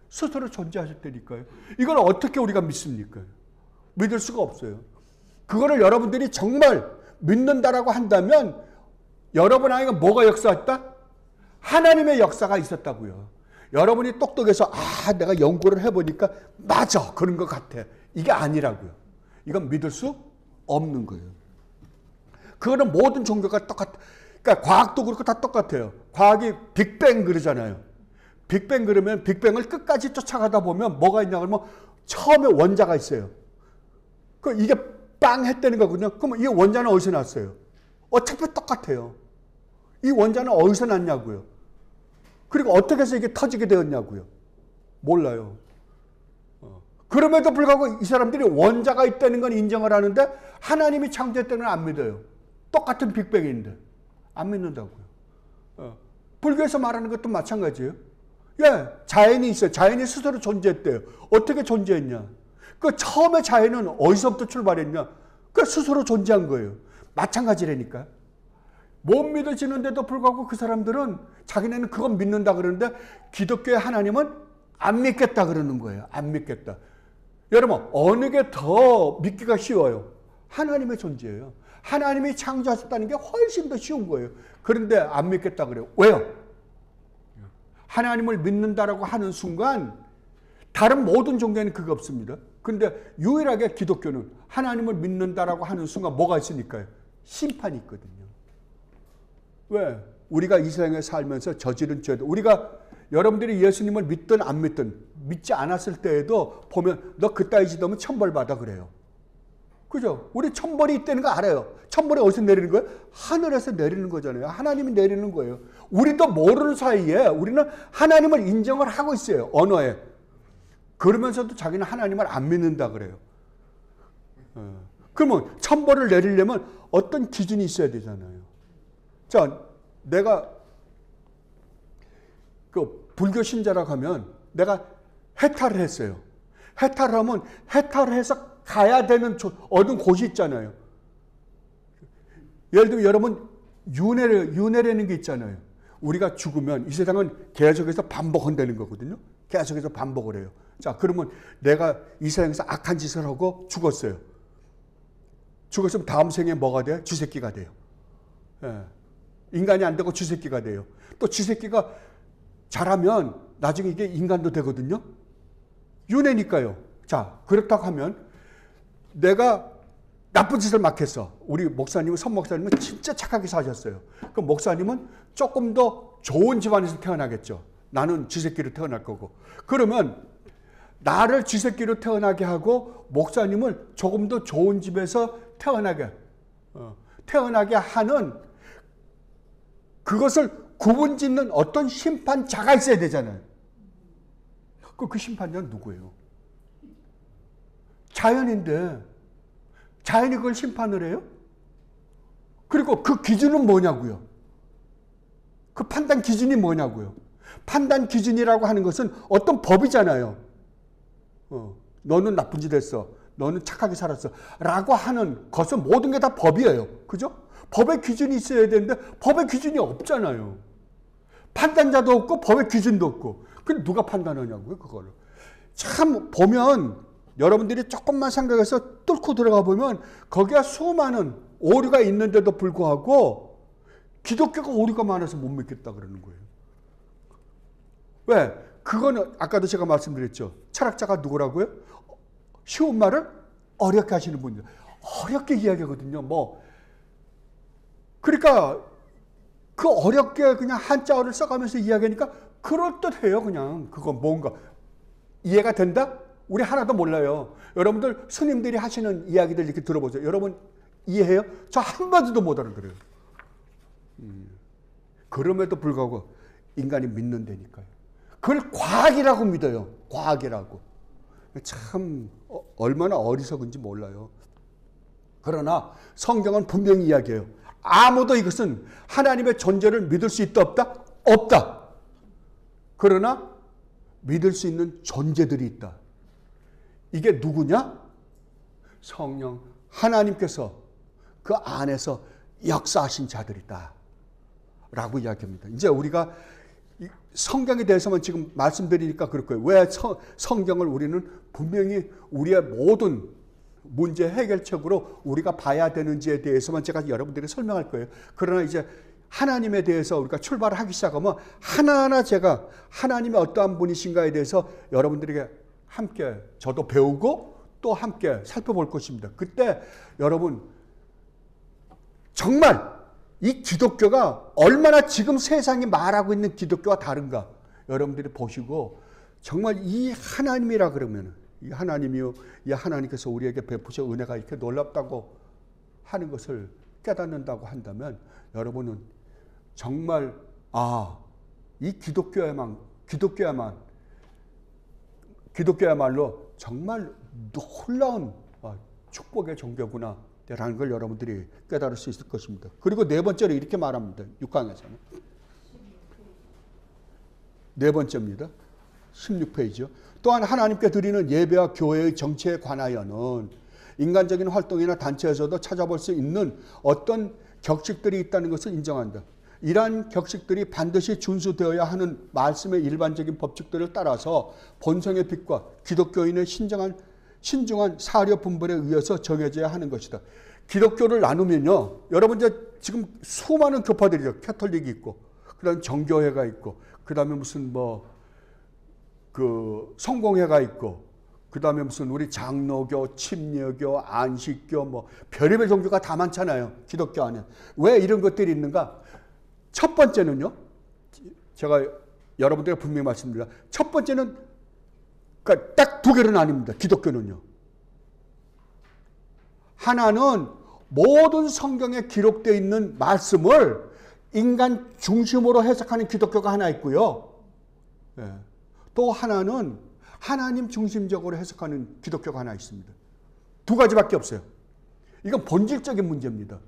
스스로 존재하셨다니까요. 이걸 어떻게 우리가 믿습니까? 믿을 수가 없어요. 그거를 여러분들이 정말 믿는다라고 한다면 여러분 안에 뭐가 역사했다? 하나님의 역사가 있었다고요. 여러분이 똑똑해서 내가 연구를 해보니까 맞아 그런 것 같아. 이게 아니라고요. 이건 믿을 수 없는 거예요. 그거는 모든 종교가 그러니까 과학도 그렇고 다 똑같아요. 과학이 빅뱅 그러잖아요. 빅뱅 그러면 빅뱅을 끝까지 쫓아가다 보면 뭐가 있냐 그러면 처음에 원자가 있어요. 이게 빵 했다는 거거든요. 그러면 이 원자는 어디서 났어요? 어차피 똑같아요. 이 원자는 어디서 났냐고요. 그리고 어떻게 해서 이게 터지게 되었냐고요. 몰라요. 그럼에도 불구하고 이 사람들이 원자가 있다는 건 인정을 하는데 하나님이 창조했다는 건 안 믿어요. 똑같은 빅뱅인데 안 믿는다고요. 불교에서 말하는 것도 마찬가지예요. 예, 자연이 있어요. 자연이 스스로 존재했대요. 어떻게 존재했냐? 그 처음에 자연은 어디서부터 출발했냐? 그 스스로 존재한 거예요. 마찬가지라니까. 못 믿어지는데도 불구하고 그 사람들은 자기네는 그건 믿는다 그러는데 기독교의 하나님은 안 믿겠다 그러는 거예요. 안 믿겠다. 여러분 어느 게 더 믿기가 쉬워요? 하나님의 존재예요. 하나님이 창조하셨다는 게 훨씬 더 쉬운 거예요. 그런데 안 믿겠다 그래요. 왜요? 하나님을 믿는다라고 하는 순간 다른 모든 종교에는 그게 없습니다. 그런데 유일하게 기독교는 하나님을 믿는다라고 하는 순간 뭐가 있으니까요? 심판이 있거든요. 왜? 우리가 이 세상에 살면서 저지른 죄도 우리가 여러분들이 예수님을 믿든 안 믿든 믿지 않았을 때에도 보면 너 그따위 짓하면 천벌 받아 그래요. 그죠? 우리 천벌이 있다는 거 알아요. 천벌이 어디서 내리는 거예요? 하늘에서 내리는 거잖아요. 하나님이 내리는 거예요. 우리도 모르는 사이에 우리는 하나님을 인정을 하고 있어요. 언어에. 그러면서도 자기는 하나님을 안 믿는다 그래요. 그러면 천벌을 내리려면 어떤 기준이 있어야 되잖아요. 자, 내가 그 불교 신자라고 하면 내가 해탈을 했어요. 해탈을 하면 해탈을 해서 가야 되는 어떤 곳이 있잖아요. 예를 들면 여러분 윤회라는 게 있잖아요. 우리가 죽으면 이 세상은 계속해서 반복한다는 거거든요. 계속해서 반복을 해요. 자, 그러면 내가 이 세상에서 악한 짓을 하고 죽었어요. 죽었으면 다음 생에 뭐가 돼요? 쥐새끼가 돼요. 예. 인간이 안 되고 쥐새끼가 돼요. 또 쥐새끼가 자라면 나중에 이게 인간도 되거든요. 윤회니까요. 자, 그렇다고 하면 내가 나쁜 짓을 막 했어. 우리 목사님은, 선 목사님은 진짜 착하게 사셨어요. 그 목사님은 조금 더 좋은 집안에서 태어나겠죠. 나는 쥐새끼로 태어날 거고. 그러면 나를 쥐새끼로 태어나게 하고 목사님을 조금 더 좋은 집에서 태어나게 하는, 그것을 구분짓는 어떤 심판자가 있어야 되잖아요. 그 심판자는 누구예요? 자연인데 자연이 그걸 심판을 해요? 그리고 그 기준은 뭐냐고요? 그 판단 기준이 뭐냐고요? 판단 기준이라고 하는 것은 어떤 법이잖아요. 너는 나쁜 짓 했어. 너는 착하게 살았어. 라고 하는 것은 모든 게 다 법이에요. 그죠? 법의 기준이 있어야 되는데 법의 기준이 없잖아요. 판단자도 없고 법의 기준도 없고. 그럼 누가 판단하냐고요, 그거를. 참 보면 여러분들이 조금만 생각해서 뚫고 들어가 보면 거기에 수많은 오류가 있는데도 불구하고 기독교가 오류가 많아서 못 믿겠다 그러는 거예요. 왜? 그거는 아까도 제가 말씀드렸죠. 철학자가 누구라고요? 쉬운 말을 어렵게 하시는 분들. 어렵게 이야기하거든요. 그러니까 그 어렵게 그냥 한자어를 써가면서 이야기하니까 그럴듯해요. 그냥 그거 뭔가 이해가 된다? 우리 하나도 몰라요. 여러분들 스님들이 하시는 이야기들 이렇게 들어보세요. 여러분 이해해요? 저 한마디도 못 알아들어요. 그럼에도 불구하고 인간이 믿는다니까요. 그걸 과학이라고 믿어요. 과학이라고. 참 얼마나 어리석은지 몰라요. 그러나 성경은 분명히 이야기해요. 아무도 이것은 하나님의 존재를 믿을 수 있다 없다? 없다. 그러나 믿을 수 있는 존재들이 있다. 이게 누구냐? 성령 하나님께서 그 안에서 역사하신 자들이다 라고 이야기합니다. 이제 우리가 성경에 대해서만 지금 말씀드리니까 그럴 거예요. 왜 성경을 우리는 분명히 우리의 모든 문제 해결책으로 우리가 봐야 되는지에 대해서만 제가 여러분들에게 설명할 거예요. 그러나 이제 하나님에 대해서 우리가 출발을 하기 시작하면 하나하나 제가 하나님의 어떠한 분이신가에 대해서 여러분들에게 함께 저도 배우고 또 함께 살펴볼 것입니다. 그때 여러분 정말 이 기독교가 얼마나 지금 세상이 말하고 있는 기독교와 다른가 여러분들이 보시고 정말 이 하나님이라 그러면 이 하나님이요, 이 하나님께서 우리에게 베푸신 은혜가 이렇게 놀랍다고 하는 것을 깨닫는다고 한다면 여러분은 정말 이 기독교야말로 정말 놀라운 축복의 종교구나 라는 걸 여러분들이 깨달을 수 있을 것입니다. 그리고 네 번째로 이렇게 말합니다. 6강에서는. 네 번째입니다. 16페이지요. 또한 하나님께 드리는 예배와 교회의 정체에 관하여는 인간적인 활동이나 단체에서도 찾아볼 수 있는 어떤 격식들이 있다는 것을 인정한다. 이러한 격식들이 반드시 준수되어야 하는 말씀의 일반적인 법칙들을 따라서 본성의 빛과 기독교인의 신중한 사려 분별에 의해서 정해져야 하는 것이다. 기독교를 나누면요, 여러분 이제 지금 수많은 교파들이죠. 캐톨릭이 있고, 그다음 정교회가 있고, 그다음에 무슨 성공회가 있고, 그다음에 무슨 우리 장로교, 침례교, 안식교, 별의별 종교가 다 많잖아요. 기독교 안에. 왜 이런 것들이 있는가? 첫 번째는요, 제가 여러분들에게 분명히 말씀드립니다. 첫 번째는 그러니까 딱 두 개는 아닙니다. 기독교는요. 하나는 모든 성경에 기록되어 있는 말씀을 인간 중심으로 해석하는 기독교가 하나 있고요. 또 하나는 하나님 중심적으로 해석하는 기독교가 하나 있습니다. 두 가지밖에 없어요. 이건 본질적인 문제입니다.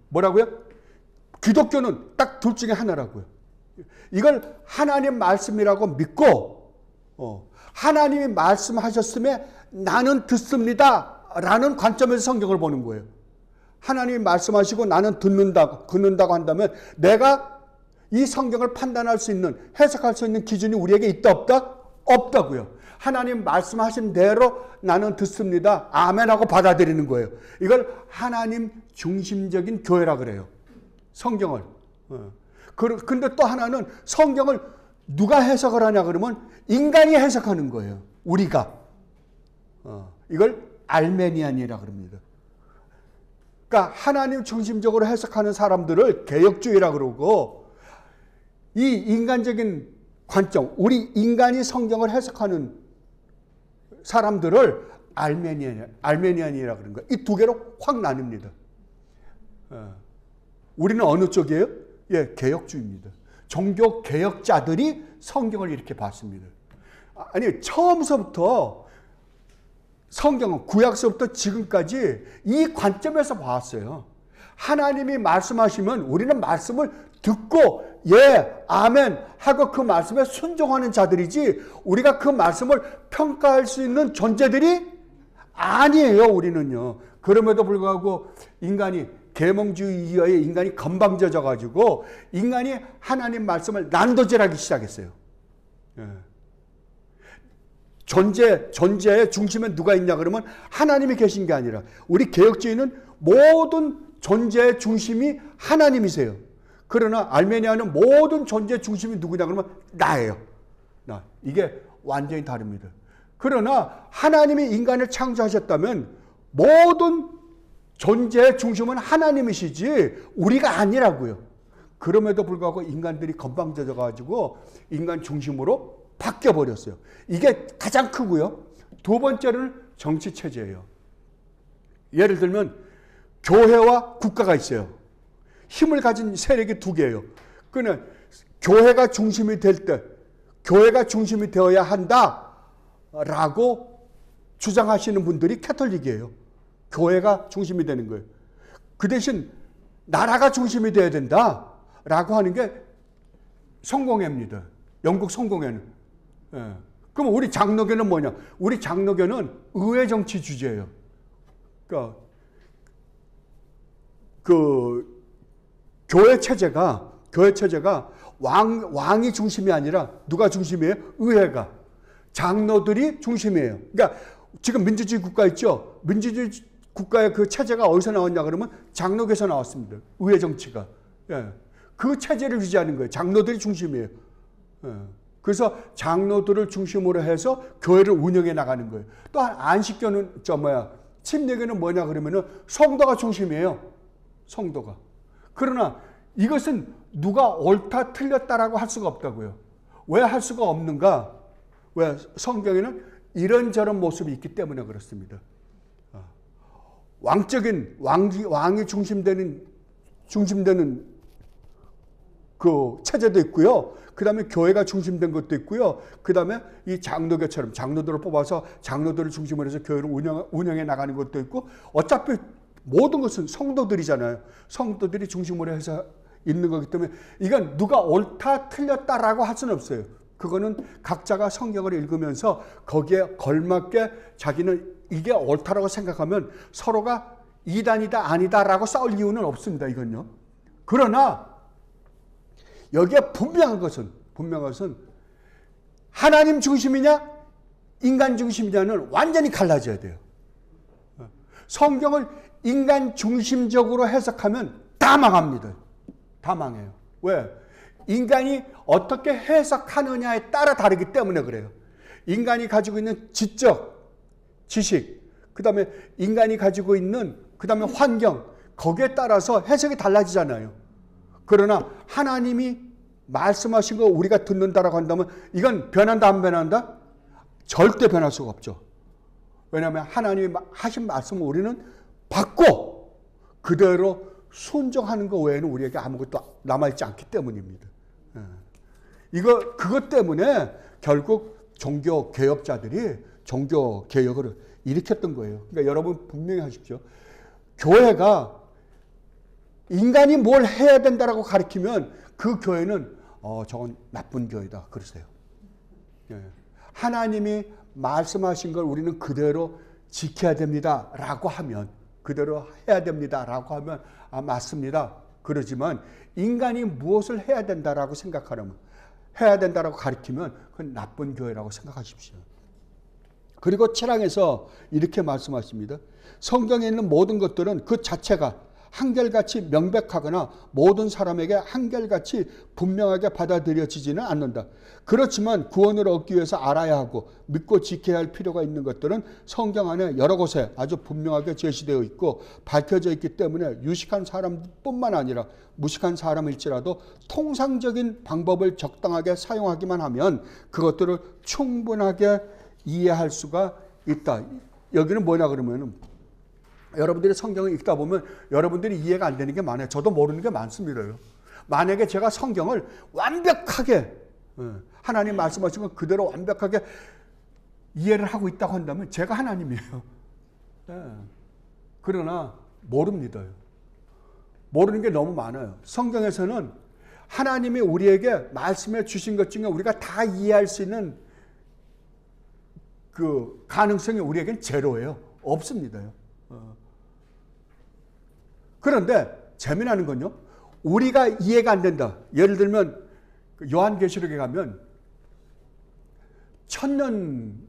뭐라고요? 기독교는 딱 둘 중에 하나라고요. 이걸 하나님 말씀이라고 믿고 하나님이 말씀하셨음에 나는 듣습니다 라는 관점에서 성경을 보는 거예요. 하나님이 말씀하시고 나는 듣는다고 한다면 내가 이 성경을 판단할 수 있는, 해석할 수 있는 기준이 우리에게 있다 없다? 없다고요. 하나님 말씀하신 대로 나는 듣습니다. 아멘하고 받아들이는 거예요. 이걸 하나님 중심적인 교회라 그래요. 성경을. 근데 또 하나는 성경을 누가 해석을 하냐 그러면 인간이 해석하는 거예요. 우리가. 이걸 알메니안이라 그럽니다. 그러니까 하나님 중심적으로 해석하는 사람들을 개혁주의라 그러고, 이 인간적인 관점, 우리 인간이 성경을 해석하는 사람들을 알메니안이라 그런 거예요. 이 두 개로 확 나뉩니다. 우리는 어느 쪽이에요? 예, 개혁주의입니다. 종교 개혁자들이 성경을 이렇게 봤습니다. 아니, 처음서부터 성경은 구약서부터 지금까지 이 관점에서 봤어요. 하나님이 말씀하시면 우리는 말씀을 듣고 예, 아멘 하고 그 말씀에 순종하는 자들이지, 우리가 그 말씀을 평가할 수 있는 존재들이 아니에요, 우리는요. 그럼에도 불구하고 인간이 계몽주의 이하에 인간이 건방져져 가지고 인간이 하나님 말씀을 난도질하기 시작했어요. 예. 존재의 중심에 누가 있냐 그러면 하나님이 계신 게 아니라, 우리 개혁주의는 모든 존재의 중심이 하나님이세요. 그러나 알메니아는 모든 존재의 중심이 누구냐 그러면 나예요. 나. 이게 완전히 다릅니다. 그러나 하나님이 인간을 창조하셨다면 모든 존재의 중심은 하나님이시지 우리가 아니라고요. 그럼에도 불구하고 인간들이 건방져져 가지고 인간 중심으로 바뀌어버렸어요. 이게 가장 크고요. 두 번째는 정치체제예요. 예를 들면 교회와 국가가 있어요. 힘을 가진 세력이 두 개예요. 그는 교회가 중심이 될 때, 교회가 중심이 되어야 한다라고 주장하시는 분들이 캐톨릭이에요. 교회가 중심이 되는 거예요. 그 대신 나라가 중심이 되어야 된다라고 하는 게 성공회입니다. 영국 성공회는. 예. 그럼 우리 장로교는 뭐냐? 우리 장로교는 의회 정치 주제예요. 그러니까 그 교회 체제가 왕이 중심이 아니라 누가 중심이에요? 의회가. 장로들이 중심이에요. 그러니까 지금 민주주의 국가 있죠? 민주주의 국가의 그 체제가 어디서 나왔냐 그러면 장로교에서 나왔습니다. 의회 정치가. 예. 그 체제를 유지하는 거예요. 장로들이 중심이에요. 예. 그래서 장로들을 중심으로 해서 교회를 운영해 나가는 거예요. 또한 안식교는 침례교는 뭐냐 그러면은 성도가 중심이에요. 성도가. 그러나 이것은 누가 옳다 틀렸다라고 할 수가 없다고요. 왜 할 수가 없는가? 왜? 성경에는 이런저런 모습이 있기 때문에 그렇습니다. 왕적인 왕이 중심되는 그 체제도 있고요. 그 다음에 교회가 중심된 것도 있고요. 그 다음에 이 장로교처럼 장로들을 뽑아서 장로들을 중심으로 해서 교회를 운영해 나가는 것도 있고, 어차피 모든 것은 성도들이잖아요. 성도들이 중심으로 해서 있는 거기 때문에 이건 누가 옳다 틀렸다라고 할 수는 없어요. 그거는 각자가 성경을 읽으면서 거기에 걸맞게 자기는 이게 옳다라고 생각하면 서로가 이단이다 아니다라고 싸울 이유는 없습니다. 이건요. 그러나 여기에 분명한 것은 하나님 중심이냐 인간 중심이냐는 완전히 갈라져야 돼요. 성경을 인간 중심적으로 해석하면 다 망합니다. 다 망해요. 왜? 인간이 어떻게 해석하느냐에 따라 다르기 때문에 그래요. 인간이 가지고 있는 지적, 지식, 그 다음에 인간이 가지고 있는 그 다음에 환경, 거기에 따라서 해석이 달라지잖아요. 그러나 하나님이 말씀하신 거 우리가 듣는다라고 한다면 이건 변한다 안 변한다? 절대 변할 수가 없죠. 왜냐하면 하나님이 하신 말씀을 우리는 받고 그대로 순종하는 것 외에는 우리에게 아무것도 남아있지 않기 때문입니다. 그것 때문에 결국 종교 개혁자들이 종교 개혁을 일으켰던 거예요. 그러니까 여러분 분명히 하십시오. 교회가 인간이 뭘 해야 된다라고 가르치면 그 교회는 저건 나쁜 교회다 그러세요. 하나님이 말씀하신 걸 우리는 그대로 지켜야 됩니다라고 하면, 그대로 해야 됩니다라고 하면 맞습니다. 그러지만 인간이 무엇을 해야 된다라고 생각하면, 해야 된다라고 가르치면 그건 나쁜 교회라고 생각하십시오. 그리고 7장에서 이렇게 말씀하십니다. 성경에 있는 모든 것들은 그 자체가 한결같이 명백하거나 모든 사람에게 한결같이 분명하게 받아들여지지는 않는다. 그렇지만 구원을 얻기 위해서 알아야 하고 믿고 지켜야 할 필요가 있는 것들은 성경 안에 여러 곳에 아주 분명하게 제시되어 있고 밝혀져 있기 때문에 유식한 사람뿐만 아니라 무식한 사람일지라도 통상적인 방법을 적당하게 사용하기만 하면 그것들을 충분하게 이해할 수가 있다. 여기는 뭐냐 그러면은 여러분들이 성경을 읽다 보면 여러분들이 이해가 안 되는 게 많아요. 저도 모르는 게 많습니다. 만약에 제가 성경을 완벽하게 하나님 말씀하신 건 그대로 완벽하게 이해를 하고 있다고 한다면 제가 하나님이에요. 그러나 모릅니다. 모르는 게 너무 많아요. 성경에서는 하나님이 우리에게 말씀해 주신 것 중에 우리가 다 이해할 수 있는 그 가능성이 우리에겐 제로예요. 없습니다. 그런데 재미나는 건요. 우리가 이해가 안 된다. 예를 들면 요한계시록에 가면 천년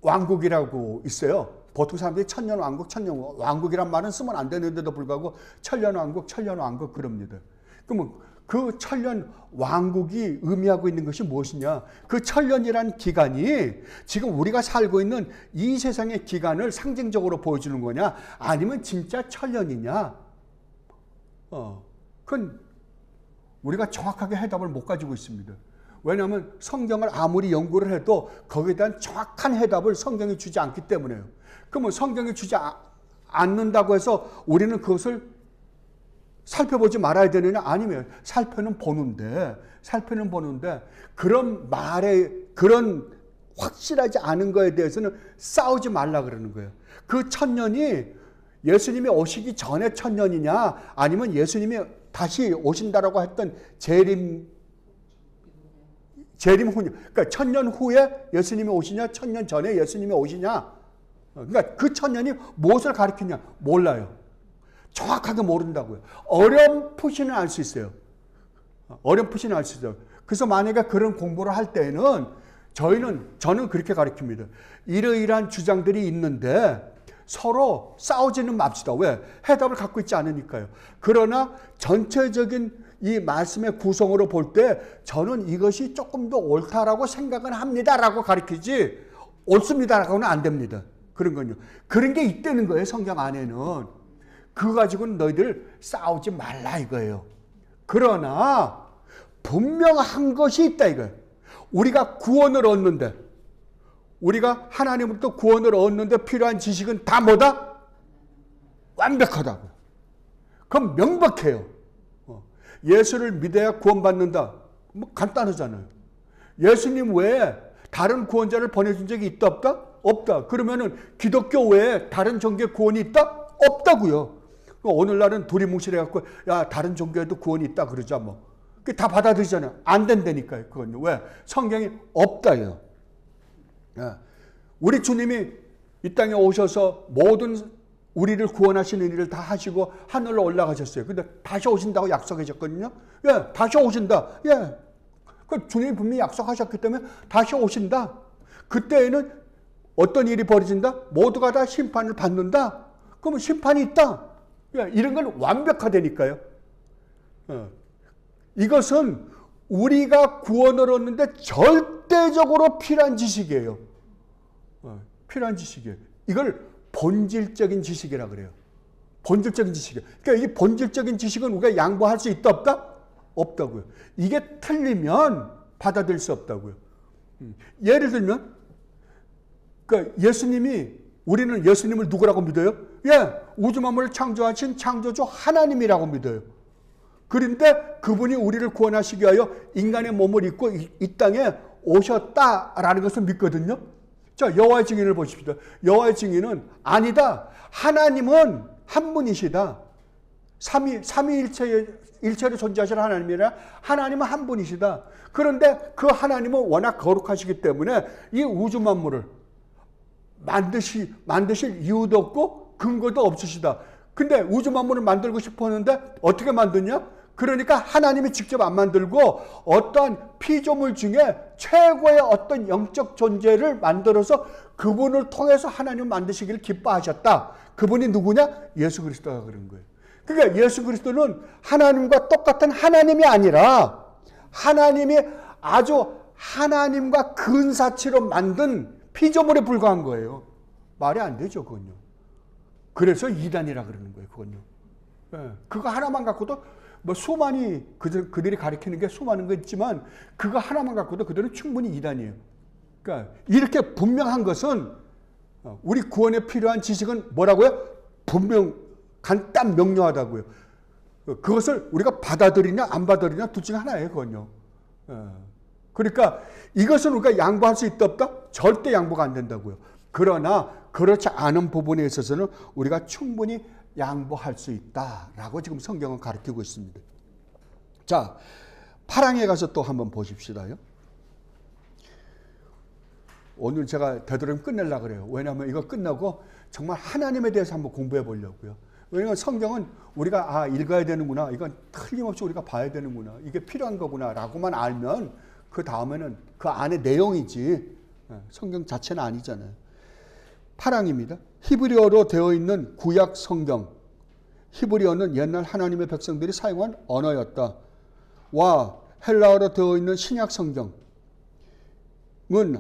왕국이라고 있어요. 보통 사람들이 천년 왕국이란 말은 쓰면 안 되는데도 불구하고 천년 왕국 그럽니다. 그러면 그 천년 왕국이 의미하고 있는 것이 무엇이냐? 그 천년이란 기간이 지금 우리가 살고 있는 이 세상의 기간을 상징적으로 보여주는 거냐? 아니면 진짜 천년이냐? 그건 우리가 정확하게 해답을 못 가지고 있습니다. 왜냐하면 성경을 아무리 연구를 해도 거기에 대한 정확한 해답을 성경이 주지 않기 때문에요. 그러면 성경이 주지 않는다고 해서 우리는 그것을 살펴보지 말아야 되느냐? 아니면 살펴는 보는데 그런 말에 그런 확실하지 않은 거에 대해서는 싸우지 말라 그러는 거예요. 그 천년이 예수님이 오시기 전에 천년이냐 아니면 예수님이 다시 오신다라고 했던 재림 후, 그러니까 천년 후에 예수님이 오시냐 천년 전에 예수님이 오시냐, 그러니까 그 천년이 무엇을 가리키냐 몰라요. 정확하게 모른다고요. 어렴풋이는 알 수 있어요. 어렴풋이는 알 수 있어요. 그래서 만약에 그런 공부를 할 때에는 저는 그렇게 가르칩니다. 이러이러한 주장들이 있는데 서로 싸우지는 맙시다. 왜? 해답을 갖고 있지 않으니까요. 그러나 전체적인 이 말씀의 구성으로 볼 때 저는 이것이 조금 더 옳다라고 생각은 합니다라고 가르치지 옳습니다라고는 안 됩니다. 그런 건요. 그런 게 있다는 거예요. 성경 안에는. 그거 가지고는 너희들 싸우지 말라 이거예요. 그러나 분명한 것이 있다 이거예요. 우리가 구원을 얻는데, 우리가 하나님으로부터 구원을 얻는데 필요한 지식은 다 뭐다? 완벽하다고. 그럼 명백해요. 예수를 믿어야 구원받는다. 뭐 간단하잖아요. 예수님 외에 다른 구원자를 보내준 적이 있다 없다? 없다. 그러면은 기독교 외에 다른 종교의 구원이 있다? 없다고요. 오늘날은 두리뭉실해갖고 야 다른 종교에도 구원이 있다 그러자 뭐. 그게 다 받아들이잖아요. 안 된다니까요. 그건요. 왜? 성경이 없다요. 우리 주님이 이 땅에 오셔서 모든 우리를 구원하시는 일을 다 하시고 하늘로 올라가셨어요. 근데 다시 오신다고 약속하셨거든요. 예, 다시 오신다. 예. 그 주님이 분명히 약속하셨기 때문에 다시 오신다. 그때에는 어떤 일이 벌어진다? 모두가 다 심판을 받는다. 그러면 심판이 있다. 예, 이런 건 완벽하다니까요. 이것은 우리가 구원을 얻는데 절대적으로 필요한 지식이에요. 필요한 지식이에요. 이걸 본질적인 지식이라 그래요. 본질적인 지식이에요. 그러니까 이 본질적인 지식은 우리가 양보할 수 있다 없다? 없다고요. 이게 틀리면 받아들일 수 없다고요. 예를 들면 그러니까 우리는 예수님을 누구라고 믿어요? 예, 우주 만물을 창조하신 창조주 하나님이라고 믿어요. 그런데 그분이 우리를 구원하시기 위하여 인간의 몸을 입고 이 땅에 오셨다라는 것을 믿거든요. 자, 여호와의 증인을 보십시오. 여호와의 증인은 아니다. 하나님은 한 분이시다. 삼위일체로 존재하시는 하나님이라 하나님은 한 분이시다. 그런데 그 하나님은 워낙 거룩하시기 때문에 이 우주 만물을 만드실 이유도 없고 근거도 없으시다. 근데 우주 만물을 만들고 싶었는데 어떻게 만드냐? 그러니까 하나님이 직접 안 만들고 어떠한 피조물 중에 최고의 어떤 영적 존재를 만들어서 그분을 통해서 하나님 만드시기를 기뻐하셨다. 그분이 누구냐? 예수 그리스도가 그런 거예요. 그러니까 예수 그리스도는 하나님과 똑같은 하나님이 아니라 하나님이 아주 하나님과 근사치로 만든 피조물에 불과한 거예요. 말이 안 되죠, 그건요. 그래서 이단이라 그러는 거예요, 그건요. 예, 그거 하나만 갖고도 뭐 수많이 그들이 가리키는 게 수많은 거 있지만 그거 하나만 갖고도 그들은 충분히 이단이에요. 그러니까 이렇게 분명한 것은 우리 구원에 필요한 지식은 뭐라고요? 분명 간단 명료하다고요. 그것을 우리가 받아들이냐 안 받아들이냐 둘 중에 하나예요, 그건요. 그러니까 이것은 우리가 양보할 수 있다 없다? 절대 양보가 안 된다고요. 그러나 그렇지 않은 부분에 있어서는 우리가 충분히 양보할 수 있다라고 지금 성경은 가르치고 있습니다. 자, 파랑에 가서 또 한번 보십시다요. 오늘 제가 되도록이면 끝내려고 그래요. 왜냐하면 이거 끝나고 정말 하나님에 대해서 한번 공부해 보려고요. 왜냐하면 성경은 우리가 읽어야 되는구나, 이건 틀림없이 우리가 봐야 되는구나, 이게 필요한 거구나 라고만 알면 그 다음에는 그 안에 내용이지 성경 자체는 아니잖아요. 파랑입니다. 히브리어로 되어 있는 구약 성경, 히브리어는 옛날 하나님의 백성들이 사용한 언어였다. 와 헬라어로 되어 있는 신약 성경은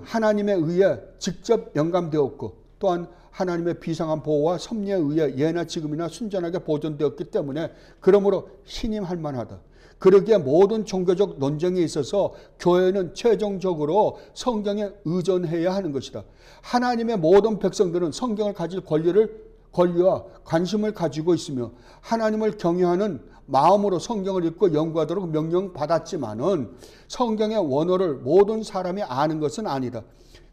하나님에 의해 직접 영감되었고 또한 하나님의 비상한 보호와 섭리에 의해 예나 지금이나 순전하게 보존되었기 때문에 그러므로 신임할 만하다. 그러기에 모든 종교적 논쟁에 있어서 교회는 최종적으로 성경에 의존해야 하는 것이다. 하나님의 모든 백성들은 성경을 가질 권리와 관심을 가지고 있으며 하나님을 경외하는 마음으로 성경을 읽고 연구하도록 명령받았지만은 성경의 원어를 모든 사람이 아는 것은 아니다.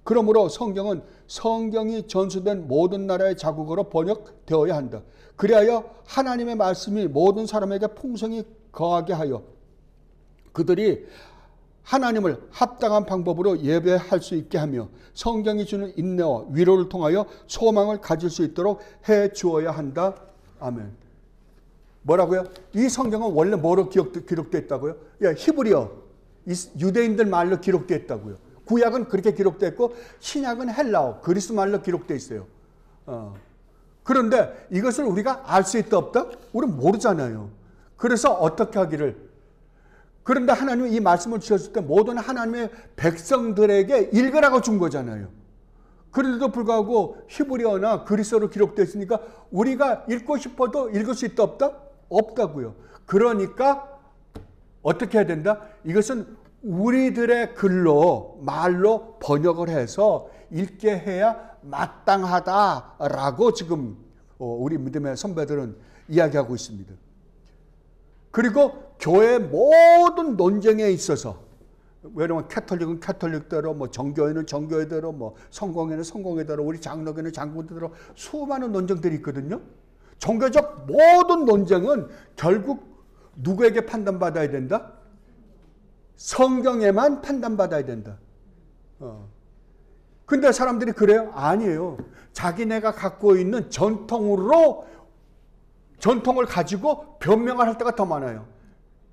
그러므로 성경은 성경이 전수된 모든 나라의 자국어로 번역되어야 한다. 그리하여 하나님의 말씀이 모든 사람에게 풍성히 거하게 하여 그들이 하나님을 합당한 방법으로 예배할 수 있게 하며 성경이 주는 인내와 위로를 통하여 소망을 가질 수 있도록 해 주어야 한다. 아멘. 뭐라고요? 이 성경은 원래 뭐로 기록되어 있다고요? 히브리어, 유대인들 말로 기록되어 있다고요. 구약은 그렇게 기록되어 있고 신약은 헬라어, 그리스 말로 기록되어 있어요. 그런데 이것을 우리가 알 수 있다 없다? 우리는 모르잖아요. 그래서 어떻게 하기를, 그런데 하나님이 이 말씀을 주셨을 때 모든 하나님의 백성들에게 읽으라고 준 거잖아요. 그런데도 불구하고 히브리어나 그리스어로 기록되어 있으니까 우리가 읽고 싶어도 읽을 수 있다 없다? 없다고요. 그러니까 어떻게 해야 된다? 이것은 우리들의 글로 말로 번역을 해서 읽게 해야 마땅하다라고 지금 우리 믿음의 선배들은 이야기하고 있습니다. 그리고 교회 모든 논쟁에 있어서, 왜냐면 캐톨릭은 캐톨릭대로, 뭐 정교회는 정교회대로, 뭐 성공회는 성공회대로, 우리 장로교는 장로교대로 수많은 논쟁들이 있거든요. 종교적 모든 논쟁은 결국 누구에게 판단받아야 된다? 성경에만 판단받아야 된다. 근데 사람들이 그래요? 아니에요. 자기네가 갖고 있는 전통을 가지고 변명을 할 때가 더 많아요.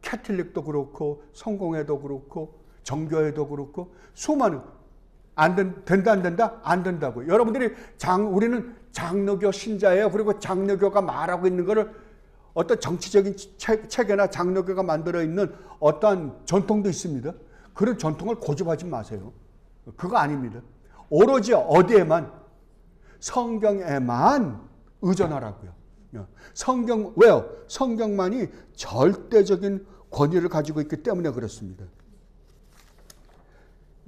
캐톨릭도 그렇고 성공회도 그렇고 정교회도 그렇고 수많은 된다 안 된다? 안 된다고. 여러분들이 우리는 장로교 신자예요. 그리고 장로교가 말하고 있는 거를 어떤 정치적인 체계나 장로교가 만들어 있는 어떠한 전통도 있습니다. 그런 전통을 고집하지 마세요. 그거 아닙니다. 오로지 어디에만? 성경에만 의존하라고요. 왜요? 성경만이 절대적인 권위를 가지고 있기 때문에 그렇습니다.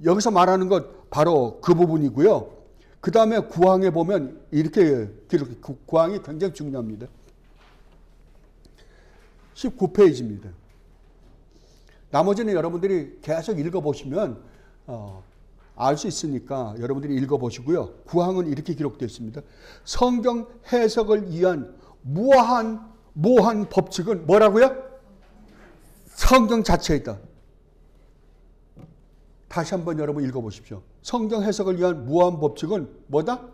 여기서 말하는 것 바로 그 부분이고요. 그 다음에 구항에 보면 이렇게 구항이 굉장히 중요합니다. 19페이지입니다. 나머지는 여러분들이 계속 읽어보시면 알 수 있으니까 여러분들이 읽어보시고요. 구항은 이렇게 기록되어 있습니다. 성경 해석을 위한 무한 법칙은 뭐라고요? 성경 자체이다. 다시 한번 여러분 읽어보십시오. 성경 해석을 위한 무한 법칙은 뭐다?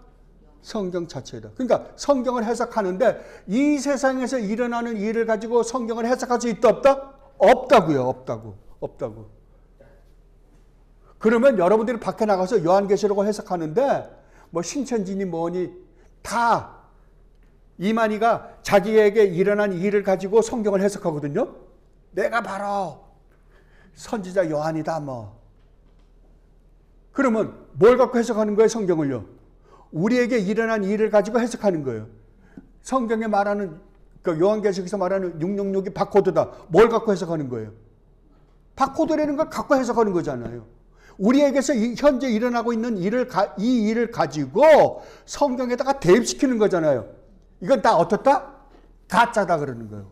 성경 자체이다. 그러니까 성경을 해석하는데 이 세상에서 일어나는 일을 가지고 성경을 해석할 수 있다 없다? 없다고요. 없다고. 그러면 여러분들이 밖에 나가서 요한계시록을 해석하는데 뭐 신천지니 뭐니 다 이만희가 자기에게 일어난 일을 가지고 성경을 해석하거든요. 내가 바로 선지자 요한이다 뭐. 그러면 뭘 갖고 해석하는 거예요? 성경을요. 우리에게 일어난 일을 가지고 해석하는 거예요. 성경에 말하는 그 요한계시록에서 말하는 666이 바코드다. 뭘 갖고 해석하는 거예요? 바코드라는 걸 갖고 해석하는 거잖아요. 우리에게서 현재 일어나고 있는 이 일을 가지고 성경에다가 대입시키는 거잖아요. 이건 다 어떻다? 가짜다 그러는 거예요.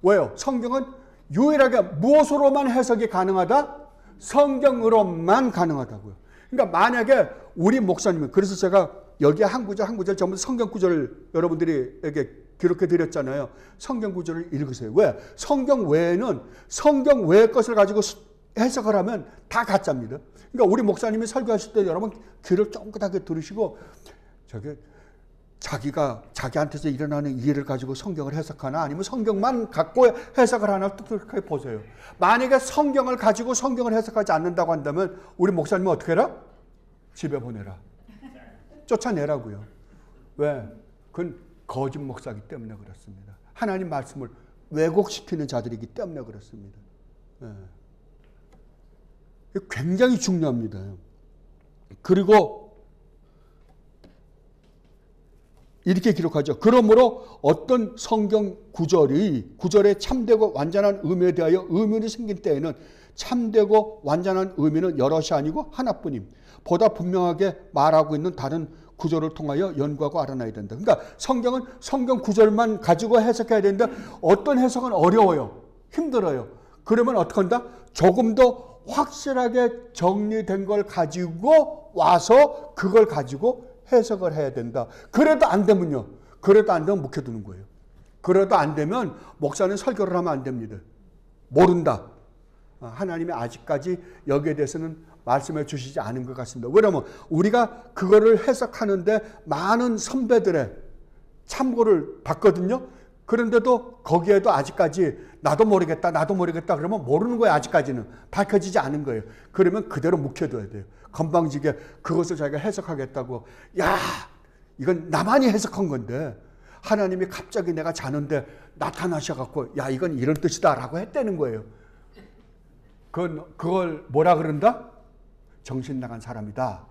왜요? 성경은 유일하게 무엇으로만 해석이 가능하다? 성경으로만 가능하다고요. 그러니까 만약에 우리 목사님은, 그래서 제가 여기에 한 구절 전부 성경 구절을 여러분들에게 기록해 드렸잖아요. 성경 구절을 읽으세요. 왜? 성경 외의 것을 가지고 해석을 하면 다 가짜입니다. 그러니까 우리 목사님이 설교하실 때 여러분 귀를 쫑긋하게 들으시고 자기한테서 일어나는 일을 가지고 성경을 해석하나 아니면 성경만 갖고 해석을 하나 똑똑하게 보세요. 만약에 성경을 가지고 성경을 해석하지 않는다고 한다면 우리 목사님은 어떻게 해라? 집에 보내라. 쫓아내라고요. 왜? 그건 거짓 목사이기 때문에 그렇습니다. 하나님 말씀을 왜곡시키는 자들이기 때문에 그렇습니다. 굉장히 중요합니다. 그리고 이렇게 기록하죠. 그러므로 어떤 성경 구절에 참되고 완전한 의미에 대하여 의문이 생긴 때에는 참되고 완전한 의미는 여럿이 아니고 하나뿐임. 보다 분명하게 말하고 있는 다른 구절을 통하여 연구하고 알아놔야 된다. 그러니까 성경은 성경 구절만 가지고 해석해야 되는데 어떤 해석은 어려워요. 힘들어요. 그러면 어떻게 한다? 조금 더 확실하게 정리된 걸 가지고 와서 그걸 가지고 해석을 해야 된다. 그래도 안 되면요. 그래도 안 되면 묵혀두는 거예요. 그래도 안 되면 목사는 설교를 하면 안 됩니다. 모른다. 하나님이 아직까지 여기에 대해서는 말씀해 주시지 않은 것 같습니다. 왜냐하면 우리가 그거를 해석하는데 많은 선배들의 참고를 받거든요. 그런데도 거기에도 아직까지 나도 모르겠다 그러면 모르는 거예요. 아직까지는 밝혀지지 않은 거예요. 그러면 그대로 묵혀둬야 돼요. 건방지게 그것을 자기가 해석하겠다고, 야 이건 나만이 해석한 건데 하나님이 갑자기 내가 자는데 나타나셔갖고 야 이건 이런 뜻이다 라고 했다는 거예요. 그걸 뭐라 그런다? 정신 나간 사람이다.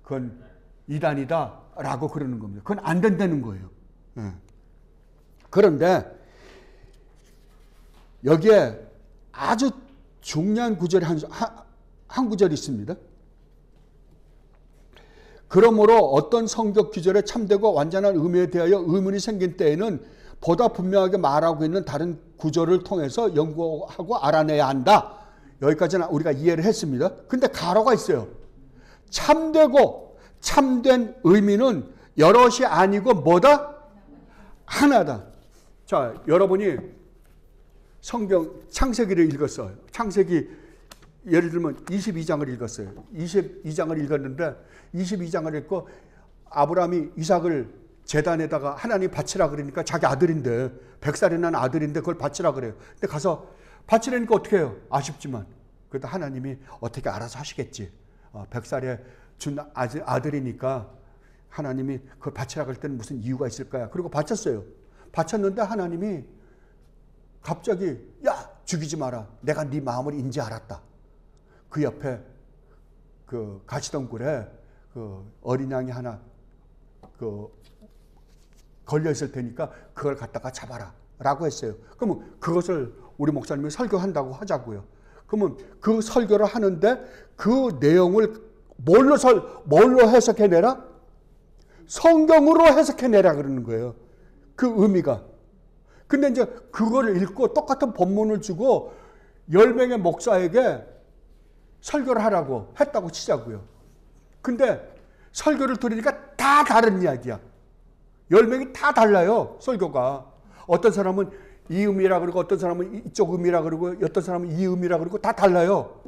그건 이단이다 라고 그러는 겁니다. 그건 안 된다는 거예요. 그런데 여기에 아주 중요한 구절이 한 구절이 있습니다. 그러므로 어떤 성경 구절에 참되고 완전한 의미에 대하여 의문이 생긴 때에는 보다 분명하게 말하고 있는 다른 구절을 통해서 연구하고 알아내야 한다. 여기까지는 우리가 이해를 했습니다. 근데 가로가 있어요. 참되고 참된 의미는 여럿이 아니고 뭐다? 하나다. 자, 여러분이 성경 창세기를 읽었어요. 창세기 예를 들면 22장을 읽었어요. 22장을 읽었는데 22장을 읽고 아브라함이 이삭을 제단에다가 하나님 바치라 그러니까 자기 아들인데 100살이 난 아들인데 그걸 바치라 그래요. 근데 가서 바치라니까 어떻게 해요? 아쉽지만 그래도 하나님이 어떻게 알아서 하시겠지. 100살에 준 아들이니까 하나님이 그걸 바치라 그럴 때는 무슨 이유가 있을 거야. 그리고 바쳤어요. 바쳤는데 하나님이 갑자기 야 죽이지 마라. 내가 네 마음을 인지 알았다. 그 옆에 그 가시덩굴에 그 어린 양이 하나 그 걸려 있을 테니까 그걸 갖다가 잡아라 라고 했어요. 그러면 그것을 우리 목사님이 설교한다고 하자고요. 그러면 그 설교를 하는데 그 내용을 뭘로 해석해내라? 성경으로 해석해내라 그러는 거예요. 그 의미가. 근데 이제 그거를 읽고 똑같은 본문을 주고 10명의 목사에게 설교를 하라고 했다고 치자고요. 근데 설교를 들으니까 다 다른 이야기야. 10명이 다 달라요. 설교가. 어떤 사람은 이 의미라 그러고 어떤 사람은 이쪽 의미라 그러고 어떤 사람은 이 의미라 그러고 다 달라요.